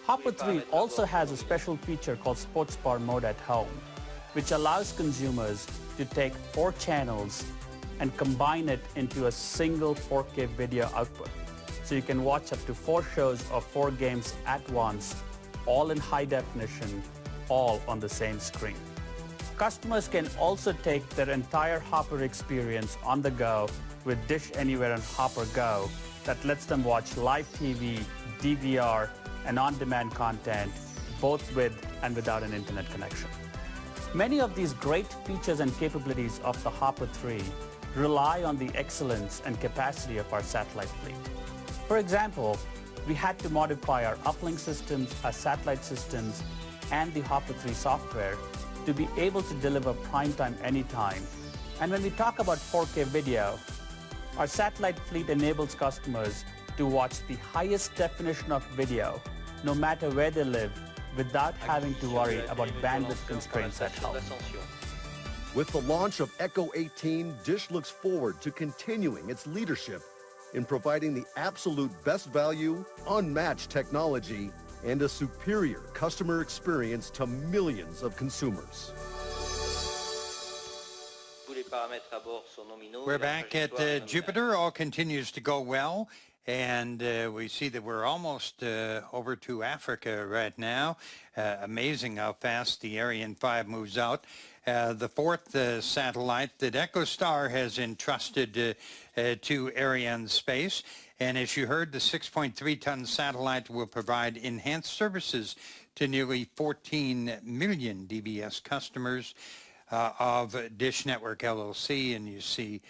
S11: Hopper 3 also has a special feature called Sports Bar Mode at Home, which allows consumers to take 4 channels and combine it into a single 4K video output. So you can watch up to 4 shows or 4 games at once, all in high definition, all on the same screen. Customers can also take their entire Hopper experience on the go with Dish Anywhere and Hopper Go that lets them watch live TV, DVR, and on-demand content, both with and without an internet connection. Many of these great features and capabilities of the Hopper 3 rely on the excellence and capacity of our satellite fleet. For example, we had to modify our uplink systems, our satellite systems, and the Hopper 3 software to be able to deliver prime time anytime. And when we talk about 4K video, our satellite fleet enables customers to watch the highest definition of video, no matter where they live, without having to worry about bandwidth constraints at home.
S10: With the launch of Echo 18, Dish looks forward to continuing its leadership in providing the absolute best value, unmatched technology, and a superior customer experience to millions of consumers.
S2: We're back at Jupiter. All continues to go well. And we see that we're almost over to Africa right now. Amazing how fast the Ariane 5 moves out. The 4th satellite that EchoStar has entrusted to Ariane space. And as you heard, the 6.3-ton satellite will provide enhanced services to nearly 14 million DBS customers of Dish Network LLC. And you see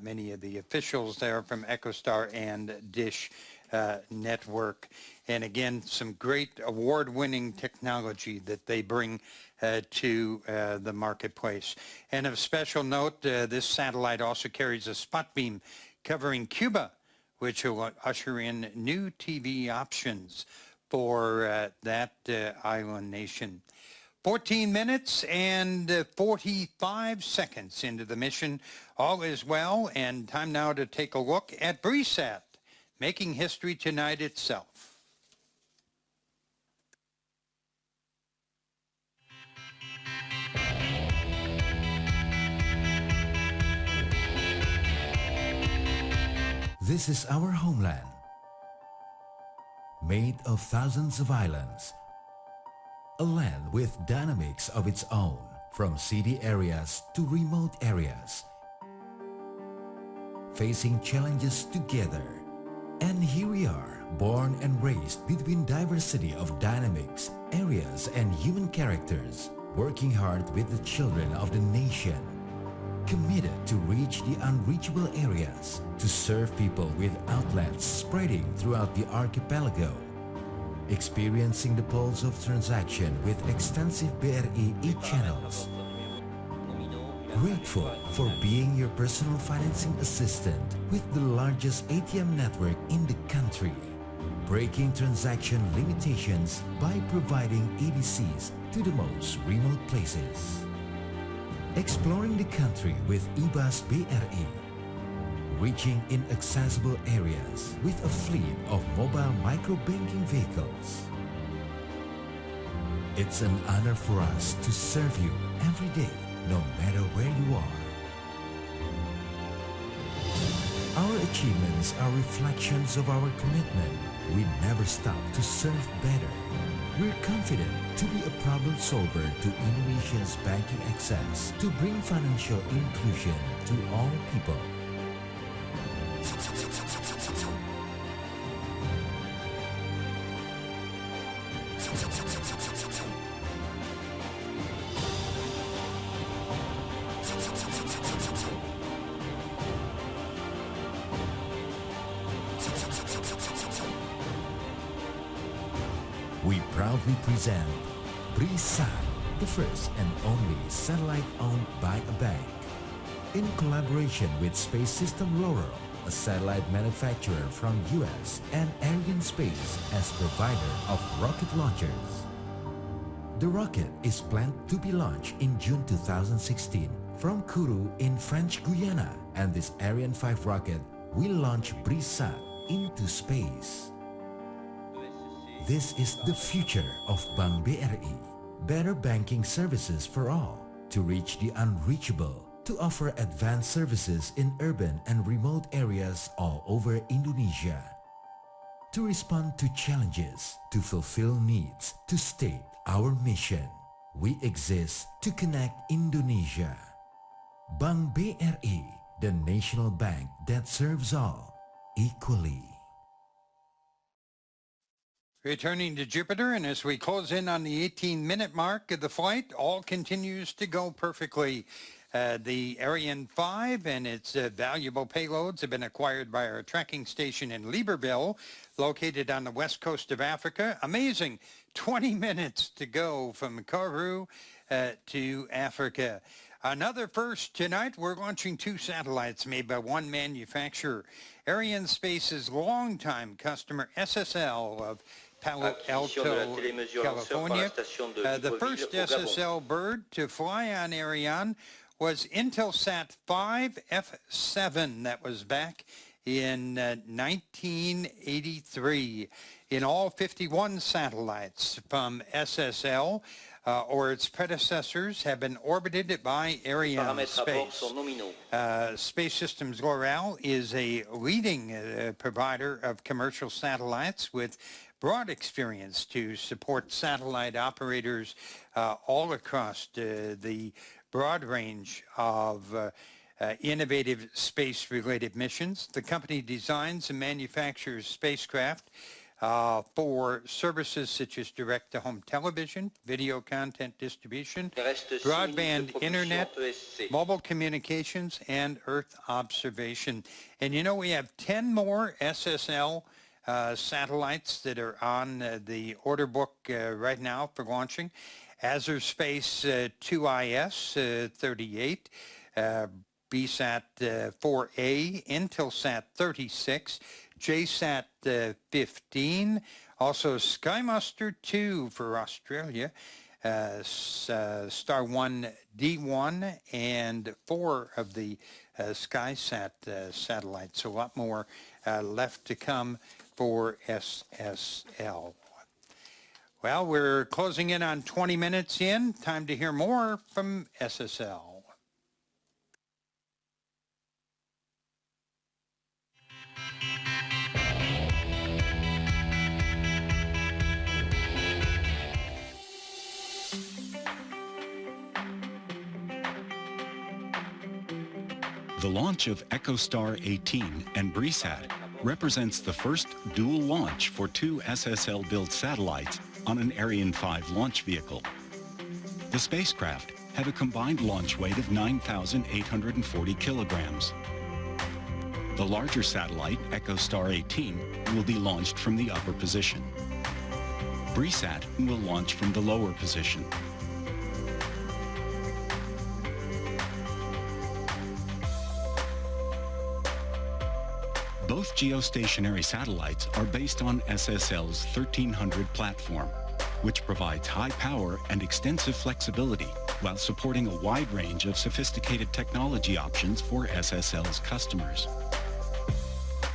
S2: many of the officials there from EchoStar and Dish Network. And again, some great award-winning technology that they bring to the marketplace. And of special note, this satellite also carries a spot beam covering Cuba, which will usher in new TV options for that island nation. 14 minutes and 45 seconds into the mission. All is well, and time now to take a look at BRIsat, making history tonight itself.
S12: This is our homeland, made of thousands of islands. A land with dynamics of its own, from city areas to remote areas, facing challenges together. And here we are, born and raised between diversity of dynamics, areas, and human characters, working hard with the children of the nation, committed to reach the unreachable areas, to serve people with outlets spreading throughout the archipelago, experiencing the pulse of transaction with extensive BRI e-channels. Grateful for being your personal financing assistant with the largest ATM network in the country, breaking transaction limitations by providing EDCs to the most remote places. Exploring the country with eBus BRI, reaching inaccessible areas with a fleet of mobile micro-banking vehicles. It's an honor for us to serve you every day, no matter where you are. Our achievements are reflections of our commitment. We never stop to serve better. We're confident to be a problem solver to Indonesia's banking access, to bring financial inclusion to all people. we proudly present BRIsat, the first and only satellite owned by a bank. In collaboration with Space System Laurel, a satellite manufacturer from US, and Ariane Space as provider of rocket launchers. The rocket is planned to be launched in June 2016 from Kourou in French Guiana, and this Ariane 5 rocket will launch BRIsat into space. This is the future of Bank BRI. Better banking services for all, to reach the unreachable, to offer advanced services in urban and remote areas all over Indonesia. To respond to challenges, to fulfill needs, to state our mission. We exist to connect Indonesia. Bank BRI, the national bank that serves all equally.
S2: Returning to Jupiter, and as we close in on the 18-minute mark of the flight, all continues to go perfectly. The Ariane 5 and its valuable payloads have been acquired by our tracking station in Libreville, located on the west coast of Africa. Amazing, 20 minutes to go from Kourou to Africa. Another first tonight, we're launching 2 satellites made by one manufacturer. Ariane Space's longtime customer, SSL of Palo Alto, California. The first SSL bird to fly on Ariane was Intelsat 5F7. That was back in 1983. In all, 51 satellites from SSL or its predecessors have been orbited by Ariane Space. Space Systems L'Oréal is a leading provider of commercial satellites with broad experience to support satellite operators all across the broad range of innovative space-related missions. The company designs and manufactures spacecraft for services such as direct-to-home television, video content distribution, broadband internet, mobile communications, and Earth observation. And you know, we have 10 more SSL satellites that are on the order book right now for launching. Azure Space 2IS 38, BSat 4A, Intelsat 36, JSat 15, also SkyMuster 2 for Australia, Star 1 D1, and 4 of the SkySat satellites. So a lot more left to come for SSL. Well, we're closing in on 20 minutes in. Time to hear more from SSL.
S13: The launch of EchoStar 18 and BRIsat represents the first dual launch for 2 SSL-built satellites on an Ariane 5 launch vehicle. The spacecraft have a combined launch weight of 9,840 kilograms. The larger satellite, EchoStar 18, will be launched from the upper position. BRIsat will launch from the lower position. Both geostationary satellites are based on SSL's 1300 platform, which provides high power and extensive flexibility while supporting a wide range of sophisticated technology options for SSL's customers.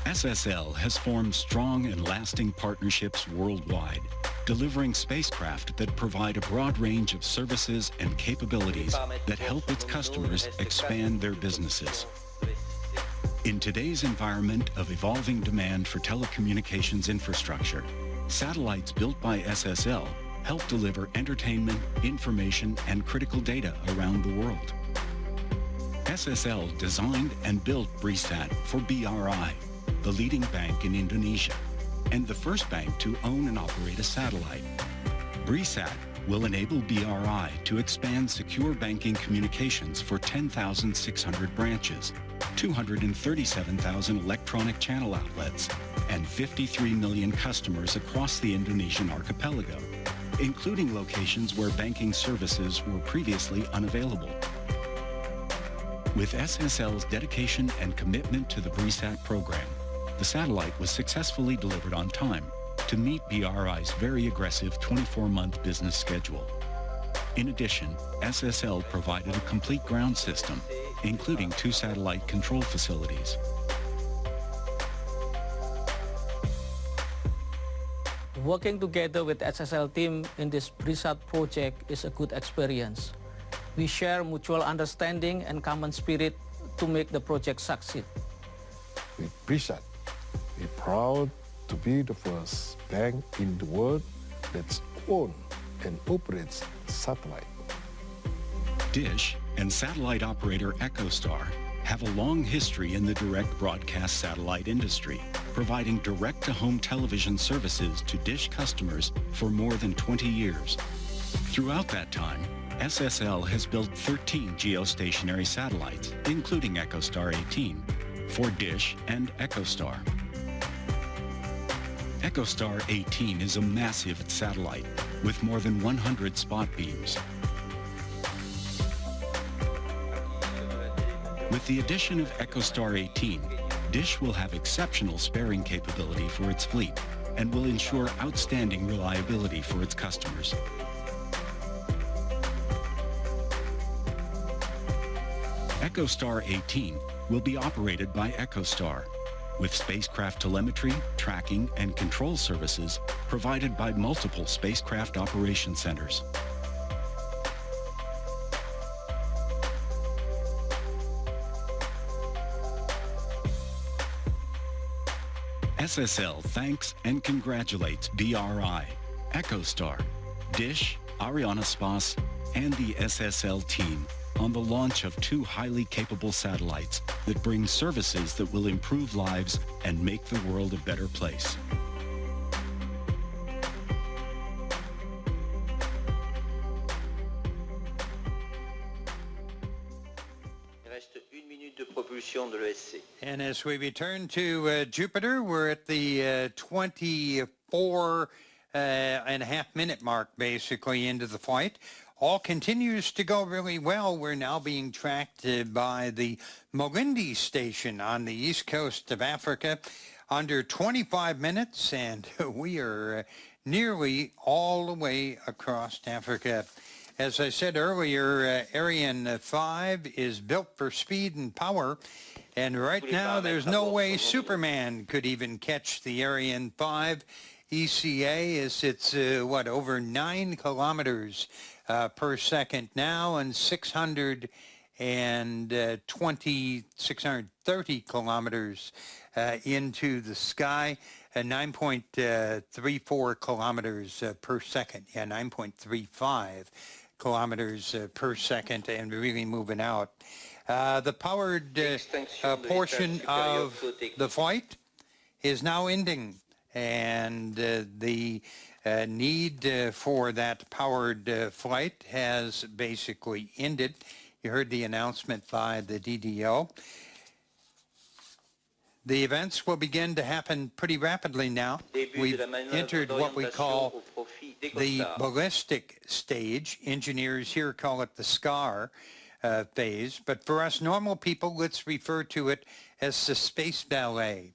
S13: SSL has formed strong and lasting partnerships worldwide, delivering spacecraft that provide a broad range of services and capabilities that help its customers expand their businesses. In today's environment of evolving demand for telecommunications infrastructure, satellites built by SSL help deliver entertainment, information, and critical data around the world. SSL designed and built BRIsat for BRI, the leading bank in Indonesia, and the first bank to own and operate a satellite. BRIsat will enable BRI to expand secure banking communications for 10,600 branches, 237,000 electronic channel outlets, and 53 million customers across the Indonesian archipelago, including locations where banking services were previously unavailable. With SSL's dedication and commitment to the BRIsat program, the satellite was successfully delivered on time to meet BRI's very aggressive 24-month business schedule. In addition, SSL provided a complete ground system, including 2 satellite control facilities.
S4: Working together with SSL team in this BRIsat project is a good experience. We share mutual understanding and common spirit to make the project succeed.
S14: With BRIsat, we're proud to be the first bank in the world that owns and operates satellite.
S13: DISH and satellite operator EchoStar have a long history in the direct broadcast satellite industry, providing direct-to-home television services to DISH customers for more than 20 years. Throughout that time, SSL has built 13 geostationary satellites, including EchoStar 18, for DISH and EchoStar. EchoStar 18 is a massive satellite with more than 100 spot beams. With the addition of EchoStar 18, DISH will have exceptional sparing capability for its fleet and will ensure outstanding reliability for its customers. EchoStar 18 will be operated by EchoStar, with spacecraft telemetry, tracking, and control services provided by multiple spacecraft operation centers. SSL thanks and congratulates BRI, EchoStar, DISH, Ariane, and the SSL team on the launch of 2 highly capable satellites that bring services that will improve lives and make the world a better place.
S2: And as we return to Jupiter, we're at the 24.5-minute mark, basically, into the flight. All continues to go really well. We're now being tracked by the Malindi station on the east coast of Africa under 25 minutes, and we are nearly all the way across Africa. As I said earlier, Ariane 5 is built for speed and power, and right now there's no way Superman could even catch the Ariane 5 ECA, as it's, over 9 kilometers per second now, and 630 kilometers into the sky, 9.34 kilometers per second. Yeah, 9.35 kilometers per second, and really moving out. The powered portion of the flight is now ending, and the need for that powered flight has basically ended. You heard the announcement by the DDO. The events will begin to happen pretty rapidly now. We've entered what we call the ballistic stage. Engineers here call it the SCAR phase, but for us normal people, let's refer to it as the space ballet.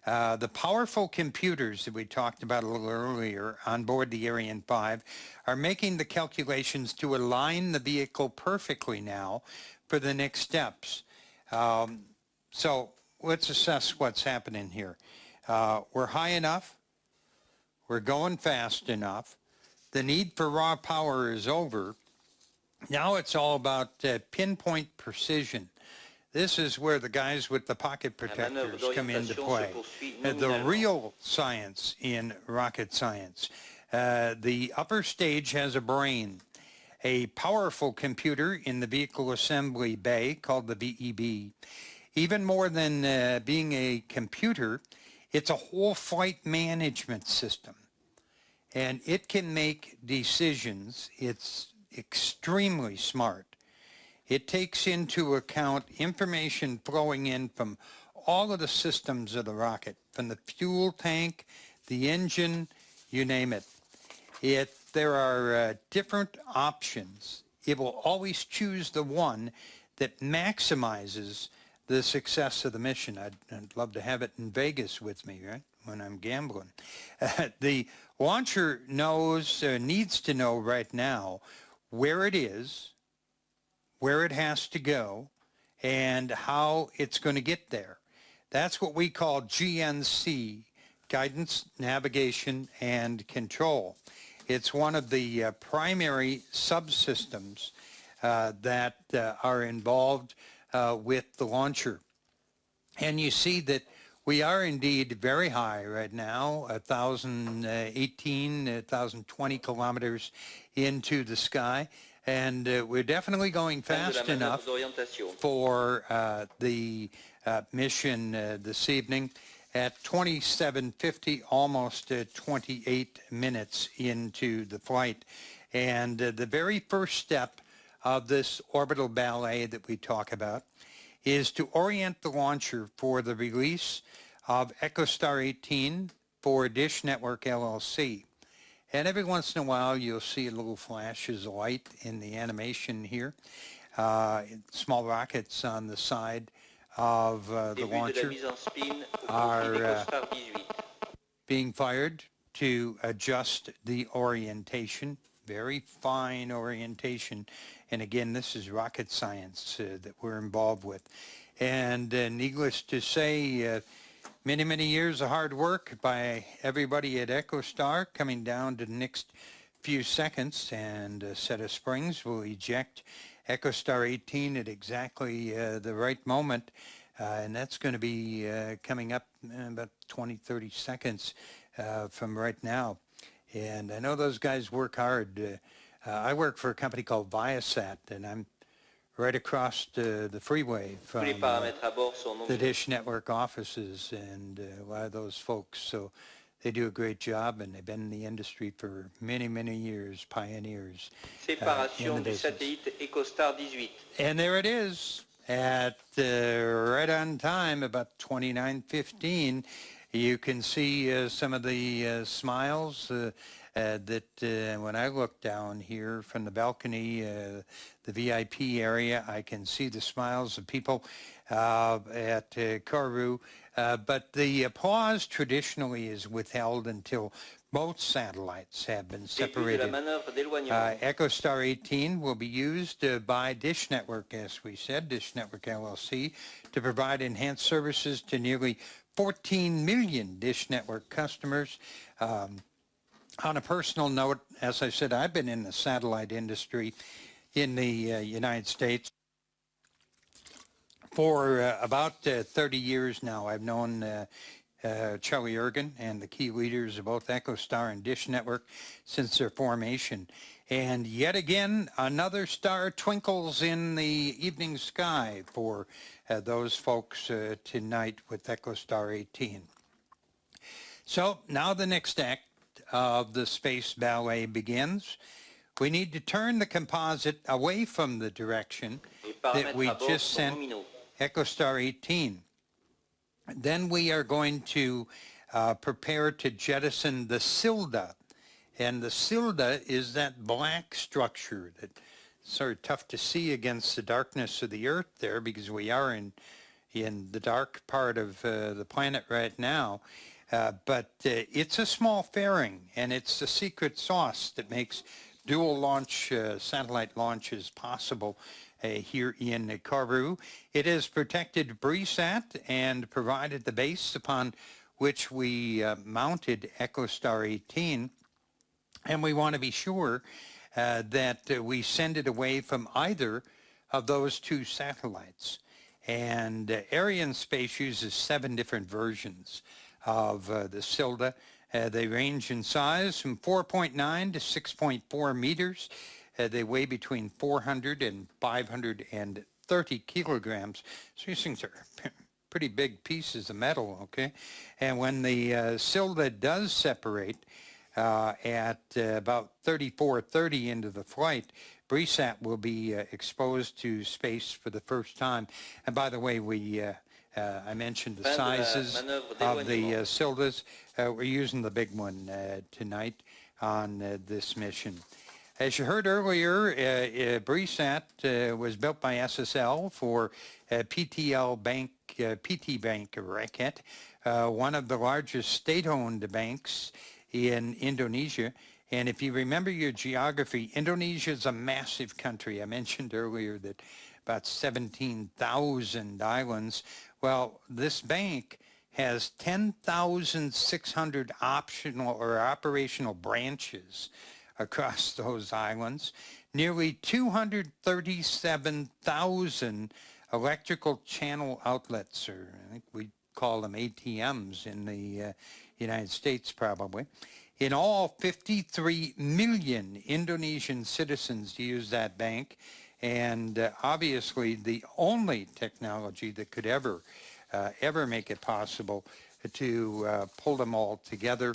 S2: The powerful computers that we talked about a little earlier on board the Ariane 5 are making the calculations to align the vehicle perfectly now for the next steps. So let's assess what's happening here. We're high enough. We're going fast enough. The need for raw power is over. Now it's all about pinpoint precision. This is where the guys with the pocket protectors come into play. The real science in rocket science. The upper stage has a brain, a powerful computer in the vehicle assembly bay called the VEB. Even more than being a computer, it's a whole flight management system. And it can make decisions. It's extremely smart. It takes into account information flowing in from all of the systems of the rocket, from the fuel tank, the engine, you name it. There are different options. It will always choose the one that maximizes the success of the mission. I'd love to have it in Vegas with me, right, when I'm gambling. The launcher needs to know right now where it is, where it has to go, and how it's going to get there. That's what we call GNC, Guidance, Navigation, and Control. It's one of the primary subsystems that are involved with the launcher. And you see that we are indeed very high right now, 1,020 kilometers into the sky. And we're definitely going fast enough for the mission this evening at 27:50, almost 28 minutes into the flight. And the very first step of this orbital ballet that we talk about is to orient the launcher for the release of EchoStar 18 for Dish Network LLC. And every once in a while, you'll see little flashes of light in the animation here. Small rockets on the side of the launcher are being fired to adjust the orientation. Very fine orientation. And again, this is rocket science that we're involved with. And needless to say, many, many years of hard work by everybody at EchoStar. Coming down to the next few seconds, and a set of springs will eject EchoStar 18 at exactly the right moment. And that's going to be coming up in about 20, 30 seconds from right now. And I know those guys work hard. I work for a company called BRIsat, and I'm right across the freeway from the Dish Network offices and a lot of those folks. So they do a great job, and they've been in the industry for many, many years, pioneers.
S6: Séparation du satellite EchoStar 18.
S2: And there it is at right on time, about 29:15. You can see some of the smiles that when I look down here from the balcony, the VIP area, I can see the smiles of people at Kourou. But the applause traditionally is withheld until both satellites have been separated. EchoStar 18 will be used by Dish Network, as we said, Dish Network LLC, to provide enhanced services to nearly 14 million Dish Network customers. On a personal note, as I said, I've been in the satellite industry in the United States for about 30 years now. I've known Charlie Ergen and the key leaders of both EchoStar and Dish Network since their formation. And yet again, another star twinkles in the evening sky for those folks tonight with EchoStar 18. So now the next act of the space ballet begins. We need to turn the composite away from the direction that we just sent EchoStar 18. Then we are going to prepare to jettison the Silda. And the Silda is that black structure that's sort of tough to see against the darkness of the Earth there, because we are in the dark part of the planet right now. But it's a small fairing, and it's the secret sauce that makes dual launch satellite launches possible here in Kourou. It has protected BRIsat and provided the base upon which we mounted EchoStar 18. And we want to be sure that we send it away from either of those two satellites. And Ariane Space uses 7 different versions of the Silda. They range in size from 4.9 to 6.4 meters. They weigh between 400 and 530 kilograms. So these things are pretty big pieces of metal, okay? And when the Silda does separate at about 34:30 into the flight, BRIsat will be exposed to space for the first time. And by the way, I mentioned the sizes of the Sildas. We're using the big one tonight on this mission. As you heard earlier, BRIsat was built by SSL for PT Bank Rakyat, one of the largest state-owned banks in Indonesia. And if you remember your geography, Indonesia is a massive country. I mentioned earlier that about 17,000 islands. Well, this bank has 10,600 optional or operational branches across those islands, nearly 237,000 electrical channel outlets, or I think we call them ATMs in the United States probably. In all, 53 million Indonesian citizens use that bank, and obviously the only technology that could ever make it possible to pull them all together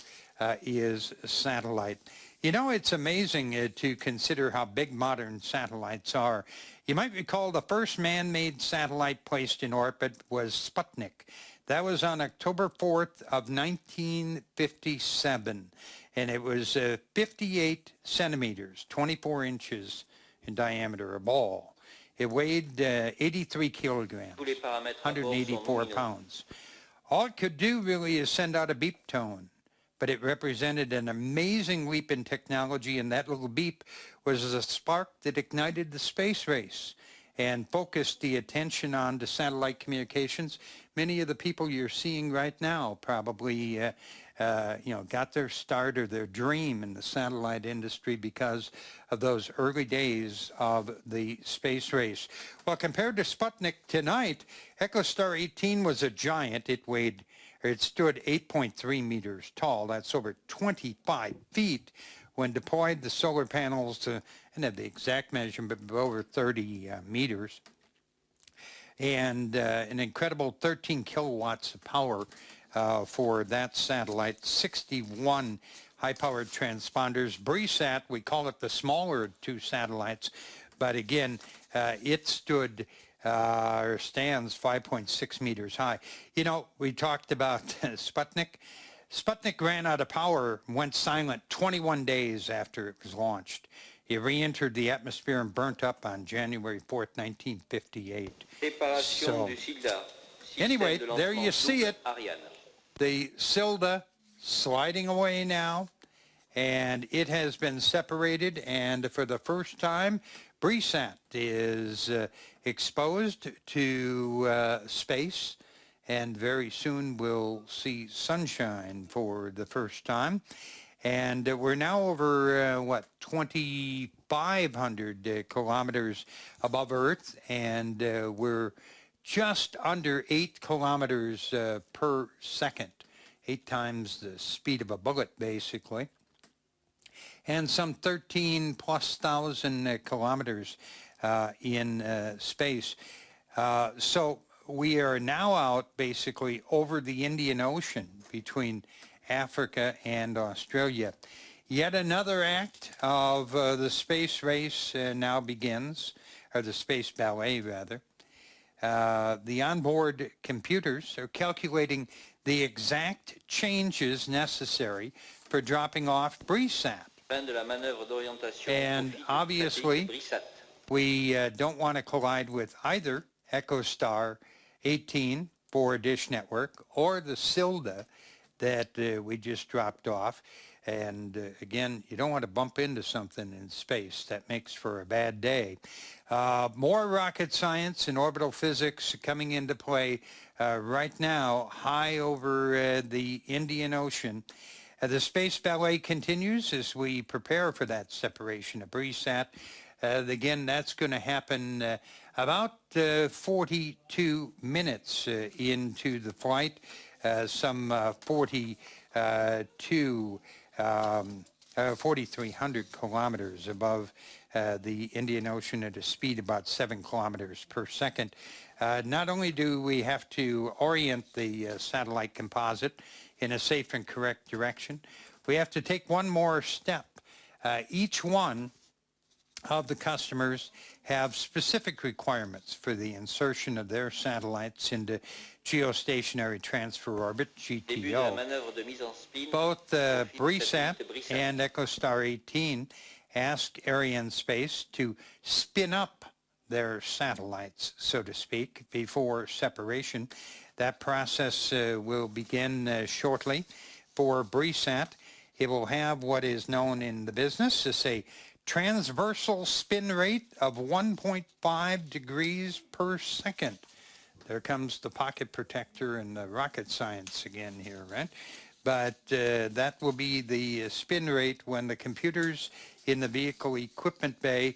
S2: is satellite. You know, it's amazing to consider how big modern satellites are. You might recall the first man-made satellite placed in orbit was Sputnik. That was on October 4th of 1957, and it was 58 centimeters, 24 inches in diameter, a ball. It weighed 83 kilograms, 184 pounds. All it could do really is send out a beep tone, but it represented an amazing leap in technology, and that little beep was a spark that ignited the space race and focused the attention on to satellite communications. Many of the people you're seeing right now probably got their start or their dream in the satellite industry because of those early days of the space race. Well, compared to Sputnik tonight, EchoStar 18 was a giant. It stood 8.3 meters tall. That's over 25 feet. When deployed, the solar panels, I don't have the exact measurement, but over 30 meters. And an incredible 13 kilowatts of power for that satellite, 61 high-powered transponders. BRIsat, we call it the smaller two satellites, but again, it stood or stands 5.6 meters high. You know, we talked about Sputnik. Sputnik ran out of power, went silent 21 days after it was launched. It re-entered the atmosphere and burnt up on January 4th, 1958. So, anyway, there you see it. The Silda sliding away now, and it has been separated, and for the first time, BRIsat is exposed to space, and very soon we'll see sunshine for the first time. And we're now over, 2,500 kilometers above Earth, and we're just under 8 kilometers per second, 8 times the speed of a bullet, basically, and some 13,000+ kilometers in space. So we are now out basically over the Indian Ocean between Africa and Australia. Yet another act of the space race now begins, or the space ballet rather. The onboard computers are calculating the exact changes necessary for dropping off BRIsat. And obviously, we don't want to collide with either EchoStar 18 for Dish Network or the Silda that we just dropped off. And again, you don't want to bump into something in space. That makes for a bad day. More rocket science and orbital physics coming into play right now, high over the Indian Ocean. The space ballet continues as we prepare for that separation of BRIsat. Again, that's going to happen about 42 minutes into the flight, some 4,300 kilometers above the Indian Ocean at a speed about 7 kilometers per second. Not only do we have to orient the satellite composite in a safe and correct direction, we have to take one more step. Each one of the customers have specific requirements for the insertion of their satellites into geostationary transfer orbit, GTO. Both BRIsat and EchoStar 18 ask Arianespace to spin up their satellites, so to speak, before separation. That process will begin shortly. For BRIsat, it will have what is known in the business as a transversal spin rate of 1.5 degrees per second. There comes the pocket protector and the rocket science again here, right? But that will be the spin rate when the computers in the vehicle equipment bay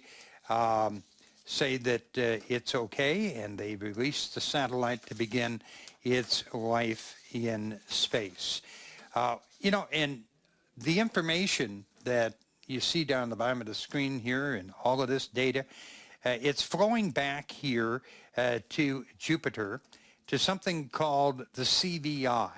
S2: say that it's okay, and they release the satellite to begin its life in space. You know, and the information that you see down the bottom of the screen here and all of this data, it's flowing back here to Jupiter to something called the CVI.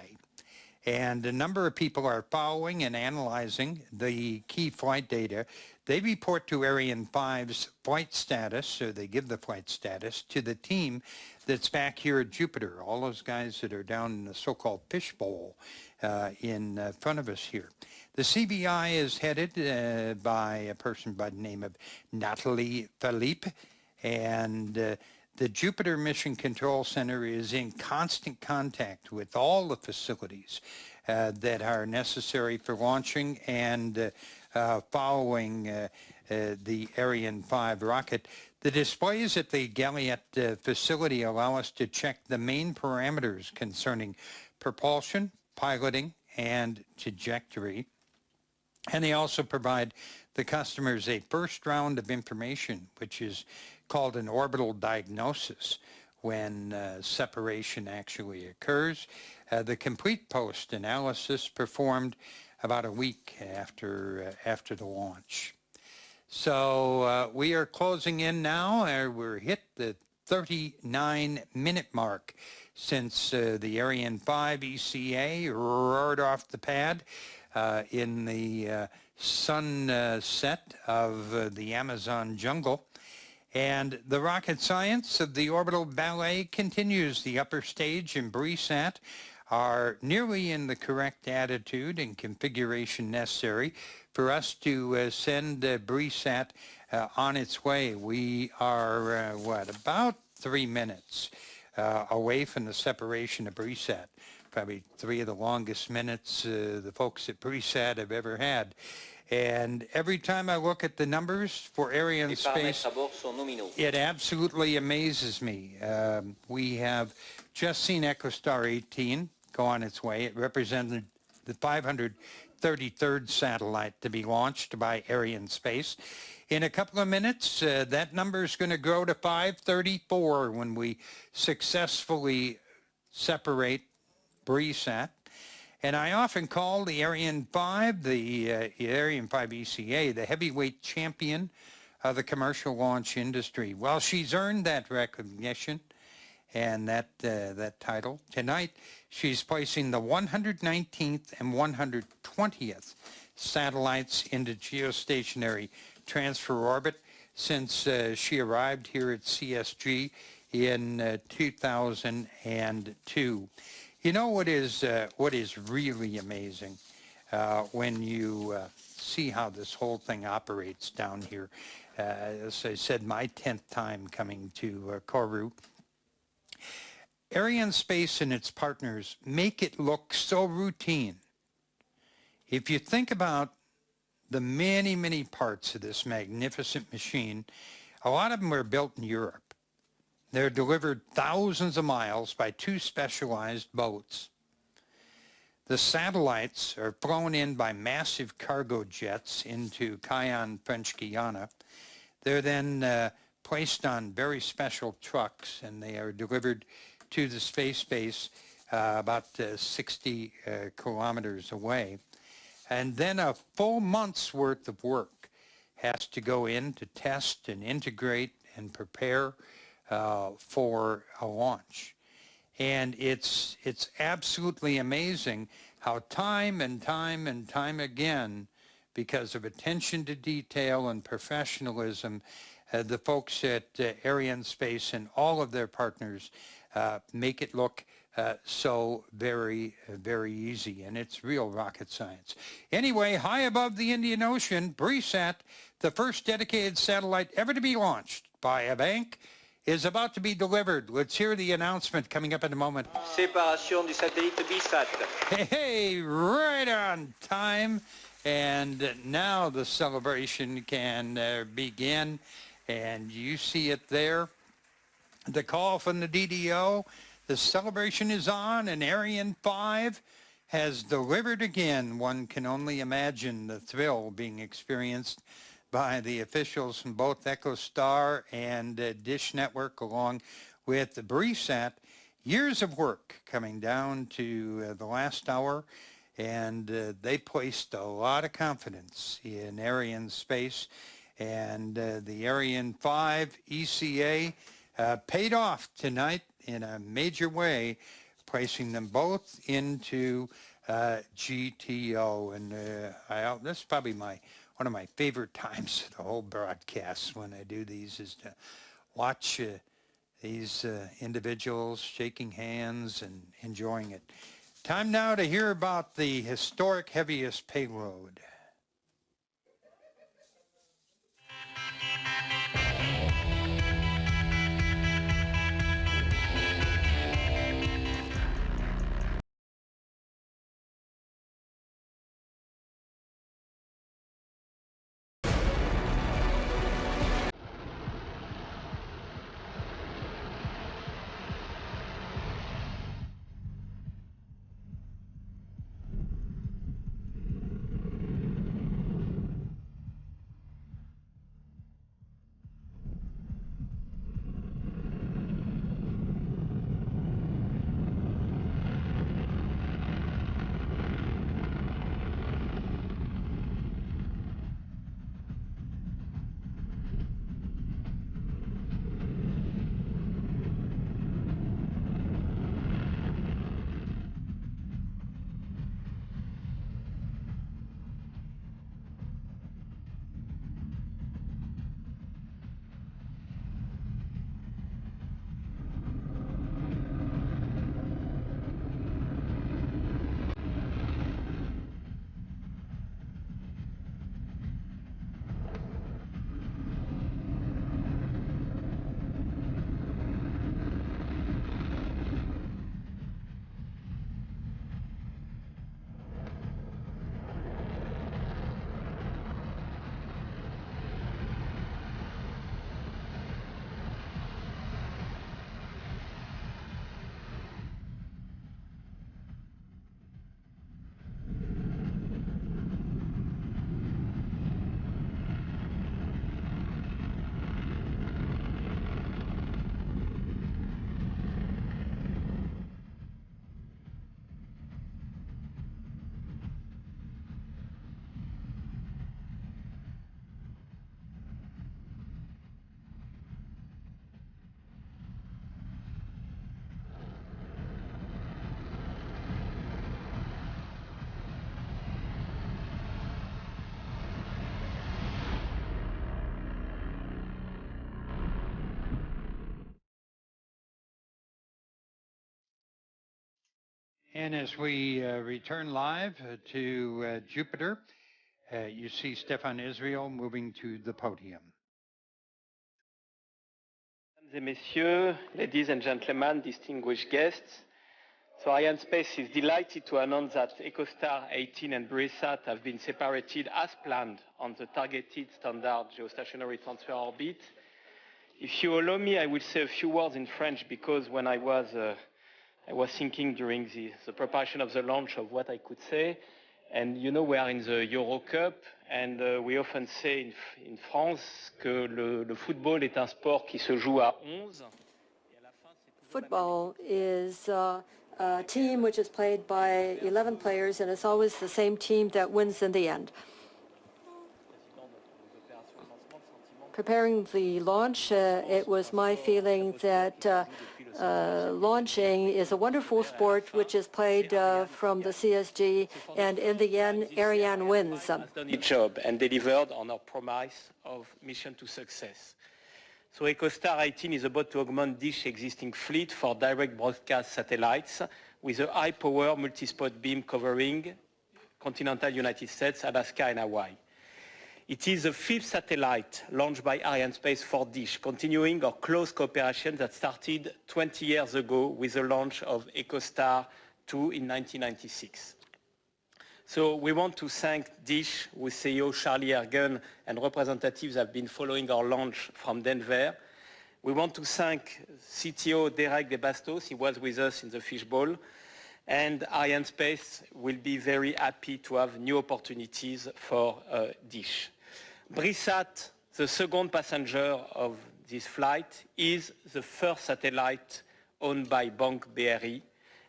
S2: And a number of people are following and analyzing the key flight data. They report to Ariane 5's flight status, or they give the flight status, to the team that's back here at Jupiter, all those guys that are down in the so-called fishbowl in front of us here. The CVI is headed by a person by the name of Nathalie Philippe, and the Jupiter Mission Control Center is in constant contact with all the facilities that are necessary for launching and following the Ariane 5 rocket. The displays at the Galiet facility allow us to check the main parameters concerning propulsion, piloting, and trajectory. And they also provide the customers a first round of information, which is called an orbital diagnosis when separation actually occurs. The complete post-analysis performed about a week after the launch. So we are closing in now. We're hit the 39-minute mark since the Ariane 5 ECA roared off the pad in the sunset of the Amazon jungle. And the rocket science of the orbital ballet continues. The upper stage and BRIsat are nearly in the correct attitude and configuration necessary for us to send BRIsat on its way. We are, about 3 minutes away from the separation of BRIsat. Probably 3 of the longest minutes the folks at BRIsat have ever had. And every time I look at the numbers for Arianespace, it absolutely amazes me. We have just seen EchoStar 18 go on its way. It represented the 533rd satellite to be launched by Arianespace. In a couple of minutes, that number is going to grow to 534 when we successfully separate BRIsat. And I often call the Ariane 5, the Ariane 5 ECA, the heavyweight champion of the commercial launch industry. Well, she's earned that recognition and that title. Tonight, she's placing the 119th and 120th satellites into geostationary transfer orbit since she arrived here at CSG in 2002. You know what is really amazing when you see how this whole thing operates down here. As I said, my 10th time coming to Kourou. Arianespace and its partners make it look so routine. If you think about the many, many parts of this magnificent machine, a lot of them were built in Europe. They're delivered thousands of miles by 2 specialized boats. The satellites are flown in by massive cargo jets into Cayenne, French Guiana. They're then placed on very special trucks, and they are delivered to the space base about 60 kilometers away. And then a full month's worth of work has to go in to test and integrate and prepare for a launch. And it's absolutely amazing how time and time and time again because of attention to detail and professionalism. The folks at Ariane Space and all of their partners make it look so very, very easy, and it's real rocket science. Anyway, high above the Indian Ocean, BRIsat, the first dedicated satellite ever to be launched by a bank, is about to be delivered. Let's hear the announcement coming up in a moment.
S6: Séparation du satellite BRIsat.
S2: Hey, right on time. And now the celebration can begin. And you see it there. The call from the DDO. The celebration is on, and Ariane 5 has delivered again. One can only imagine the thrill being experienced by the officials from both EchoStar and Dish Network, along with the BRIsat. Years of work coming down to the last hour, and they placed a lot of confidence in Ariane Space, and the Ariane 5 ECA paid off tonight in a major way, placing them both into GTO. And that's probably one of my favorite times of the whole broadcast when I do these, is to watch these individuals shaking hands and enjoying it. Time now to hear about the historic heaviest payload. And as we return live to Jupiter, you see Stefan Israel moving to the podium.
S1: Mesdames et messieurs, ladies and gentlemen, distinguished guests, so Ariane Space is delighted to announce that EchoStar 18 and BRIsat have been separated as planned on the targeted standard geostationary transfer orbit. If you allow me, I will say a few words in French, because when I was thinking during the preparation of the launch of what I could say, and you know, we are in the Euro Cup, and we often say in France que le football est un sport qui se joue à 11.
S15: Football is a team which is played by 11 players, and it's always the same team that wins in the end. Preparing the launch, it was my feeling that launching is a wonderful sport which is played from the CSG, and in the end, Ariane wins.
S1: Has done its job and delivered on our promise of mission to success. So EchoStar 18 is about to augment Dish existing fleet for direct broadcast satellites with a high-power multi-spot beam covering continental United States, Alaska, and Hawaii. It is the fifth satellite launched by Arianespace for Dish, continuing our close cooperation that started 20 years ago with the launch of EchoStar 2 in 1996. So we want to thank Dish, whose CEO Charlie Ergen and representatives have been following our launch from Denver. We want to thank CTO Derek De Bastos, he was with us in the fishbowl, and Arianespace will be very happy to have new opportunities for Dish. BRIsat, the second passenger of this flight, is the first satellite owned by Banque BRI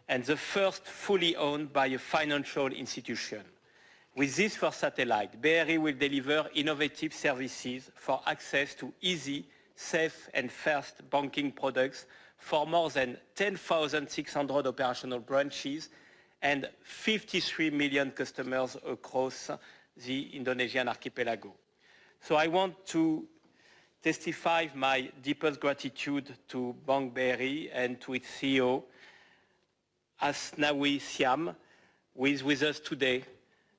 S1: and the first fully owned by a financial institution. With this first satellite, BRI will deliver innovative services for access to easy, safe and fast banking products for more than 10,600 operational branches and 53 million customers across the Indonesian archipelago. So I want to testify my deepest gratitude to Banque BRI and to its CEO, Asnawi Siam, who is with us today.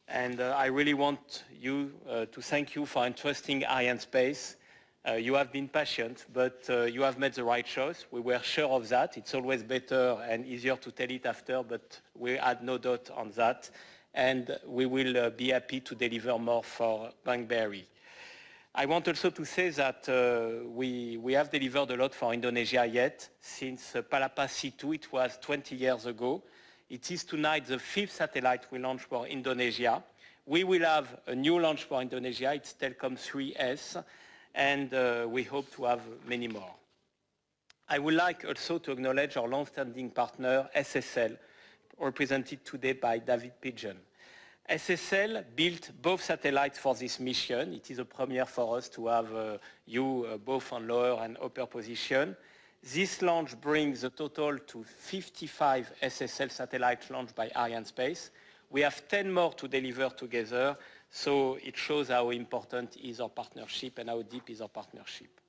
S1: And I really want you to thank you for entrusting Arianespace. You have been patient, but you have made the right choice. We were sure of that. It's always better and easier to tell it after, but we had no doubt on that. And we will be happy to deliver more for Banque BRI. I want also to say that we have delivered a lot for Indonesia yet. Since Palapa C2, it was 20 years ago. It is tonight the fifth satellite we launched for Indonesia. We will have a new launch for Indonesia. It's Telkom 3S, and we hope to have many more. I would like also to acknowledge our long-standing partner, SSL, represented today by David Pigeon. SSL built both satellites for this mission. It is a premiere for us to have you both on lower and upper position. This launch brings the total to 55 SSL satellites launched by Arianespace. We have 10 more to deliver together, so it shows how important is our partnership and how deep is our partnership.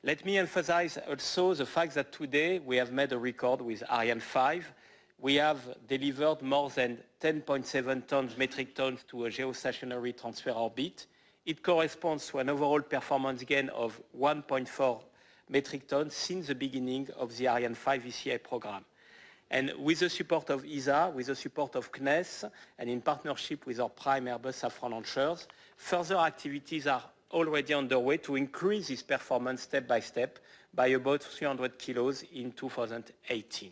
S1: Let me emphasize also the fact that today we have made a record with Ariane 5. We have delivered more than 10.7 metric tons to a geostationary transfer orbit. It corresponds to an overall performance gain of 1.4 metric tons since the beginning of the Ariane 5 VCA program. And with the support of ESA, with the support of CNES, and in partnership with our prime Airbus Safran launchers, further activities are already underway to increase this performance step by step by about 300 kilos in 2018.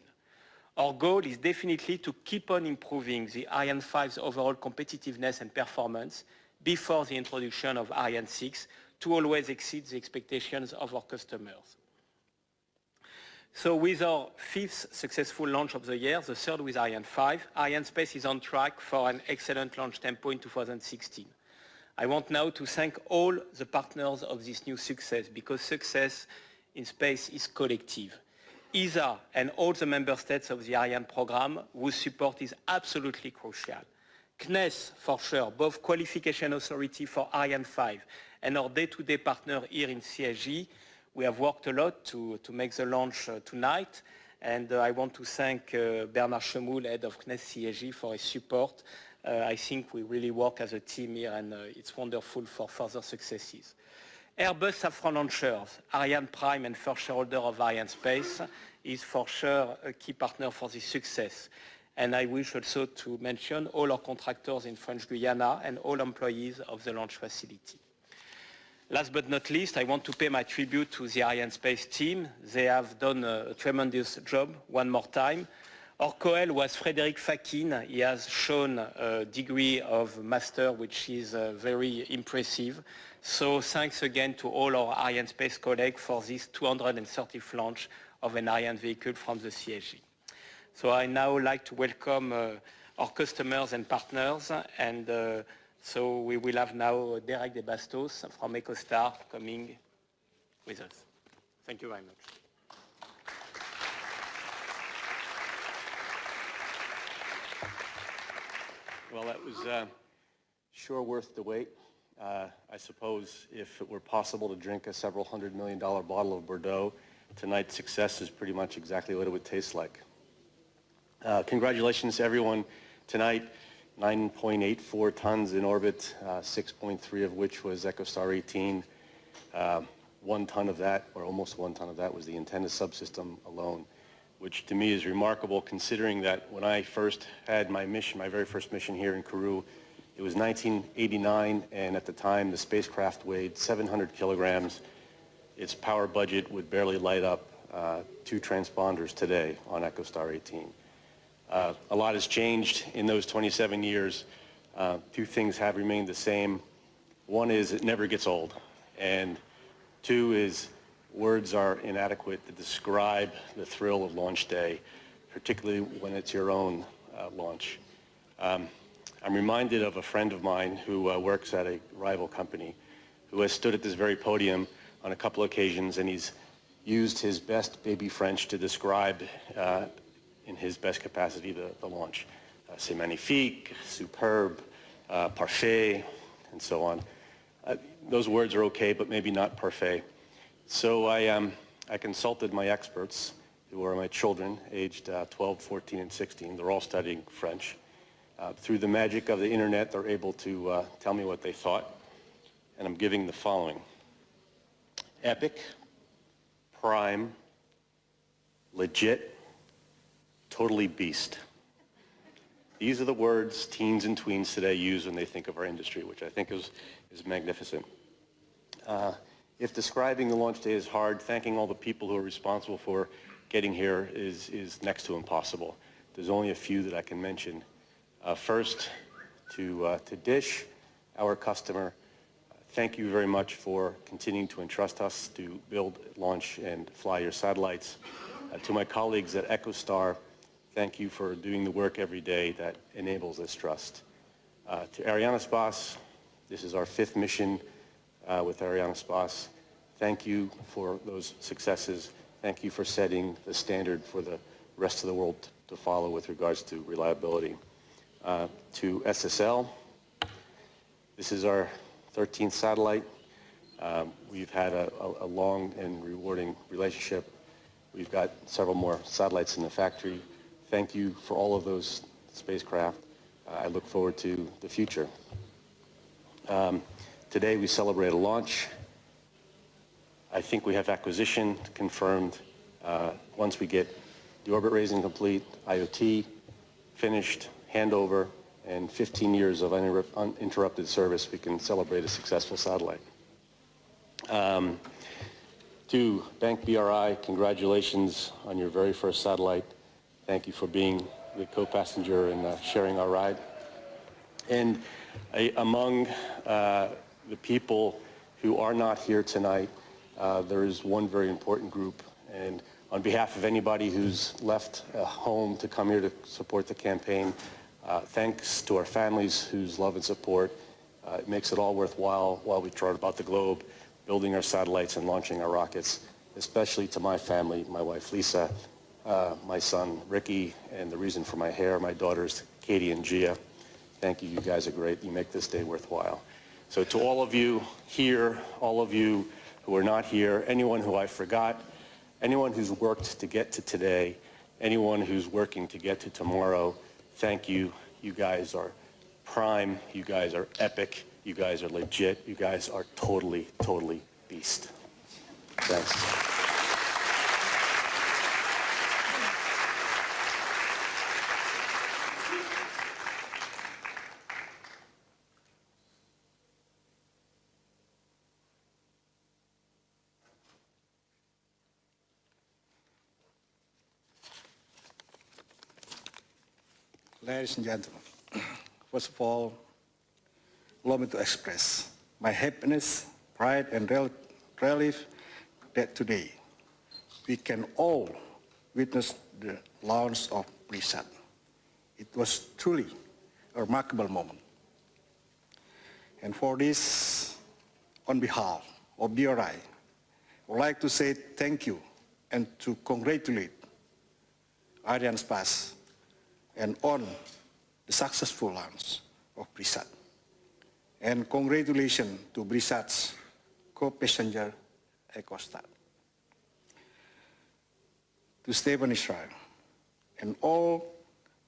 S1: Our goal is definitely to keep on improving the Ariane 5's overall competitiveness and performance before the introduction of Ariane 6 to always exceed the expectations of our customers. So with our fifth successful launch of the year, the third with Ariane 5, Arianespace is on track for an excellent launch tempo in 2016. I want now to thank all the partners of this new success, because success in space is collective. ESA and all the member states of the Ariane program, whose support is absolutely crucial. CNES, for sure, both qualification authority for Ariane 5 and our day-to-day partner here in CSG. We have worked a lot to make the launch tonight, and I want to thank Bernard Chemoul, head of CNES CSG, for his support. I think we really work as a team here, and it's wonderful for further successes. Airbus Safran launchers, Ariane Prime and first shareholder of Arianespace, is for sure a key partner for this success. And I wish also to mention all our contractors in French Guiana and all employees of the launch facility. Last but not least, I want to pay my tribute to the Arianespace team. They have done a tremendous job one more time. Our co-head was Frédéric Fakin. He has shown a degree of master, which is very impressive. So thanks again to all our Arianespace colleagues for this 230th launch of an Ariane vehicle from the CSG. So I now like to welcome our customers and partners, and so we will have now Derek De Bastos from EchoStar coming with us. Thank you very much.
S16: Well, that was sure worth the wait. I suppose if it were possible to drink a several $100 million bottle of Bordeaux, tonight's success is pretty much exactly what it would taste like. Congratulations to everyone tonight. 9.84 tons in orbit, 6.3 of which was EchoStar 18. 1 ton of that, or almost 1 ton of that, was the antenna subsystem alone, which to me is remarkable considering that when I first had my mission, my very first mission here in Kourou, it was 1989, and at the time the spacecraft weighed 700 kilograms. Its power budget would barely light up 2 transponders today on EchoStar 18. A lot has changed in those 27 years. 2 things have remained the same. One is it never gets old, and 2 is words are inadequate to describe the thrill of launch day, particularly when it's your own launch. I'm reminded of a friend of mine who works at a rival company who has stood at this very podium on a couple occasions, and he's used his best baby French to describe in his best capacity the launch. C'est magnifique, superbe, parfait, and so on. Those words are okay, but maybe not parfait. So I consulted my experts, who are my children, aged 12, 14, and 16. They're all studying French. Through the magic of the internet, they're able to tell me what they thought, and I'm giving the following. Epic, prime, legit, totally beast. These are the words teens and tweens today use when they think of our industry, which I think is magnificent. If describing the launch day is hard, thanking all the people who are responsible for getting here is next to impossible. There's only a few that I can mention. First, to Dish, our customer, thank you very much for continuing to entrust us to build, launch, and fly your satellites. To my colleagues at EchoStar, thank you for doing the work every day that enables this trust. To Arianespace, this is our 5th mission with Arianespace. Thank you for those successes. Thank you for setting the standard for the rest of the world to follow with regards to reliability. To SSL, this is our 13th satellite. We've had a long and rewarding relationship. We've got several more satellites in the factory. Thank you for all of those spacecraft. I look forward to the future. Today we celebrate a launch. I think we have acquisition confirmed. Once we get the orbit raising complete, IoT finished, handover, and 15 years of uninterrupted service, we can celebrate a successful satellite. To Bank BRI, congratulations on your very first satellite. Thank you for being the co-passenger and sharing our ride. And among the people who are not here tonight, there is one very important group. And on behalf of anybody who's left home to come here to support the campaign, thanks to our families whose love and support. It makes it all worthwhile while we trot about the globe, building our satellites and launching our rockets, especially to my family, my wife Lisa, my son Ricky, and the reason for my hair, my daughters Katie and Gia. Thank you, you guys are great. You make this day worthwhile. So to all of you here, all of you who are not here, anyone who I forgot, anyone who's worked to get to today, anyone who's working to get to tomorrow, thank you. You guys are prime. You guys are epic. You guys are legit. You guys are totally, totally beast. Thanks.
S17: Ladies and gentlemen, first of all, allow me to express my happiness, pride, and relief that today we can all witness the launch of BRIsat. It was truly a remarkable moment. And for this, on behalf of BRI, I would like to say thank you and to congratulate Arianespace and on the successful launch of BRIsat. And congratulations to BRIsat's co-passenger EchoStar. To Stephen Israel and all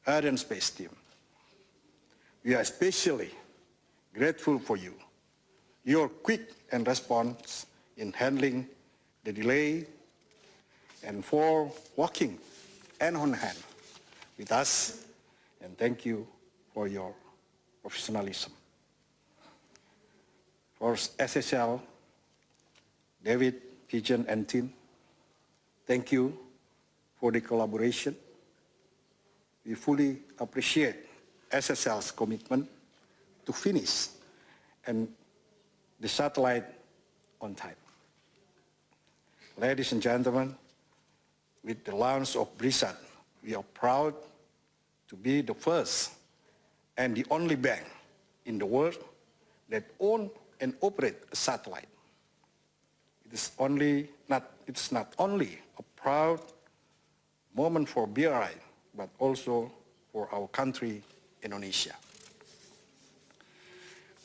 S17: Ariane space team, we are especially grateful for you, your quick and response in handling the delay and for working hand on hand with us, and thank you for your professionalism. For SSL, David, Pigeon, and team, thank you for the collaboration. We fully appreciate SSL's commitment to finish and the satellite on time. Ladies and gentlemen, with the launch of BRIsat, we are proud to be the first and the only bank in the world that owns and operates a satellite. It's not only a proud moment for BRI, but also for our country, Indonesia.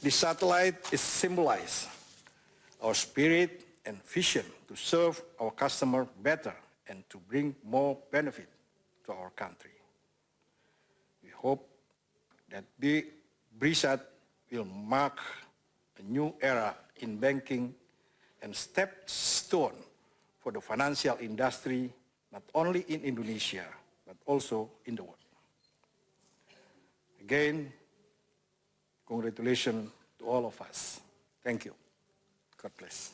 S17: This satellite is symbolized our spirit and vision to serve our customer better and to bring more benefit to our country. We hope that BRIsat will mark a new era in banking and stepstone for the financial industry, not only in Indonesia, but also in the world. Again, congratulations to all of us. Thank you. God bless.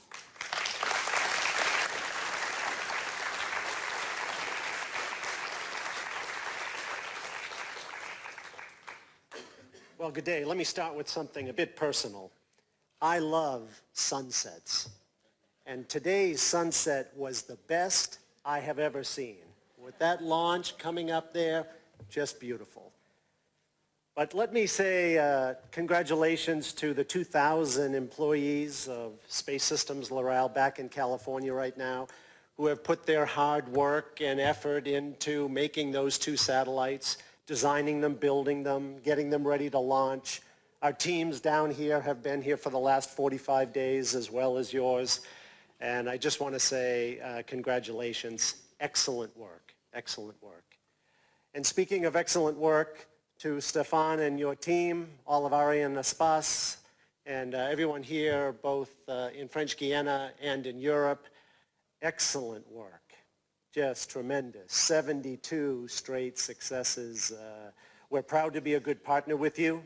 S18: Well, good day. Let me start with something a bit personal. I love sunsets. And today's sunset was the best I have ever seen. With that launch coming up there, just beautiful. But let me say congratulations to the 2,000 employees of Space Systems Loral back in California right now who have put their hard work and effort into making those two satellites, designing them, building them, getting them ready to launch. Our teams down here have been here for the last 45 days as well as yours. And I just want to say congratulations. Excellent work. Excellent work. And speaking of excellent work, to Stefan and your team, all of Ariane Espace, and everyone here, both in French Guiana and in Europe, excellent work. Just tremendous. 72 straight successes. We're proud to be a good partner with you.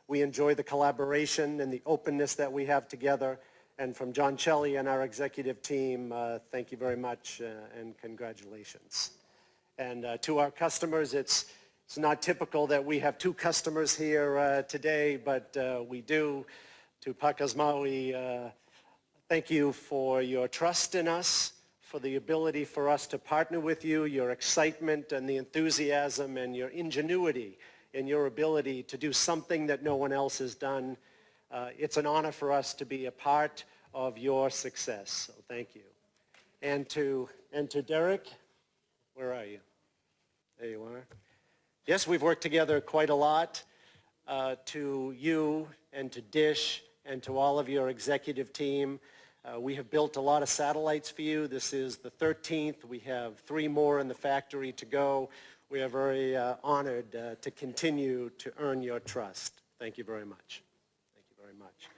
S18: We enjoy the collaboration and the openness that we have together. And from John Celli and our executive team, thank you very much and congratulations. And to our customers, it's not typical that we have two customers here today, but we do. To Pakasmawi, thank you for your trust in us, for the ability for us to partner with you, your excitement and the enthusiasm and your ingenuity in your ability to do something that no one else has done. It's an honor for us to be a part of your success, so thank you. And to Derek, where are you? There you are. Yes, we've worked together quite a lot. To you and to Dish and to all of your executive team, we have built a lot of satellites for you. This is the 13th. We have 3 more in the factory to go. We are very honored to continue to earn your trust. Thank you very much. Thank you very much.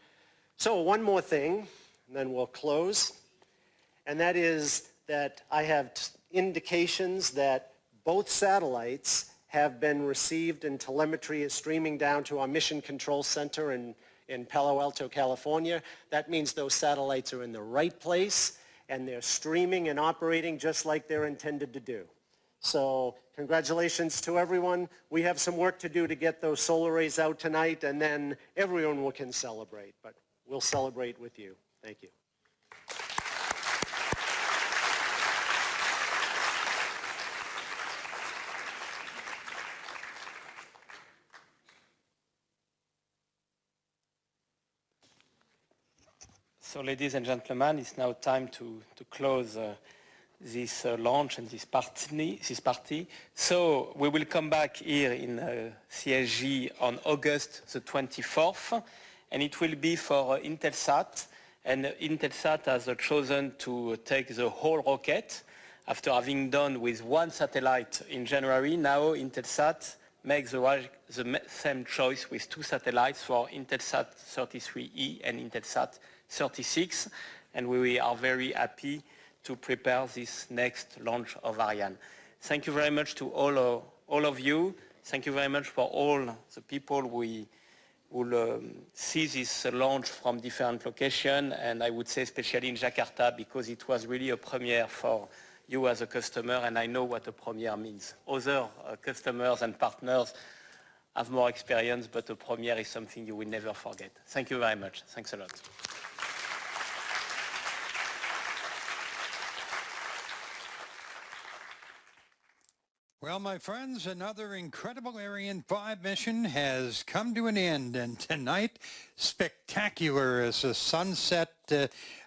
S18: So one more thing, and then we'll close. And that is that I have indications that both satellites have been received and telemetry is streaming down to our Mission Control Center in Palo Alto, California. That means those satellites are in the right place and they're streaming and operating just like they're intended to do. So congratulations to everyone. We have some work to do to get those solar arrays out tonight, and then everyone can celebrate, but we'll celebrate with you. Thank you.
S1: So ladies and gentlemen, it's now time to close this launch and this party. So we will come back here in CSG on August the 24th, and it will be for Intelsat. And Intelsat has chosen to take the whole rocket. After having done with one satellite in January, now Intelsat makes the same choice with two satellites for Intelsat 33E and Intelsat 36. And we are very happy to prepare this next launch of Ariane. Thank you very much to all of you. Thank you very much for all the people who will see this launch from different locations, and I would say especially in Jakarta, because it was really a premiere for you as a customer, and I know what a premiere means. Other customers and partners have more experience, but a premiere is something you will never forget. Thank you very much. Thanks a lot.
S2: Well, my friends, another incredible Ariane 5 mission has come to an end, and tonight, spectacular as a sunset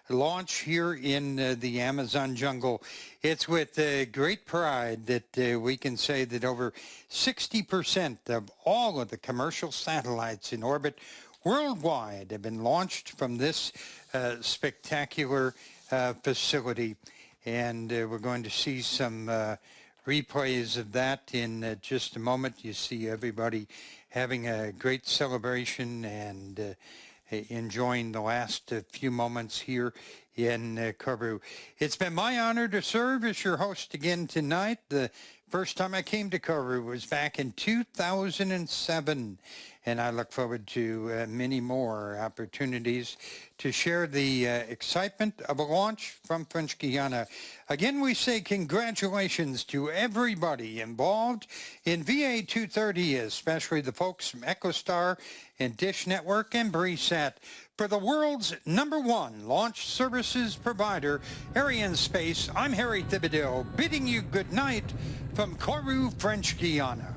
S2: launch here in the Amazon jungle. It's with great pride that we can say that over 60% of all of the commercial satellites in orbit worldwide have been launched from this spectacular facility. And we're going to see some replays of that in just a moment. You see everybody having a great celebration and enjoying the last few moments here in Kourou. It's been my honor to serve as your host again tonight. The first time I came to Kourou was back in 2007, and I look forward to many more opportunities to share the excitement of a launch from French Guiana. Again, we say congratulations to everybody involved in VA230, especially the folks from EchoStar and Dish Network and BRIsat, for the world's #1 launch services provider, Arianespace. I'm Harry Thibodeau, bidding you good night from Kourou, French Guiana.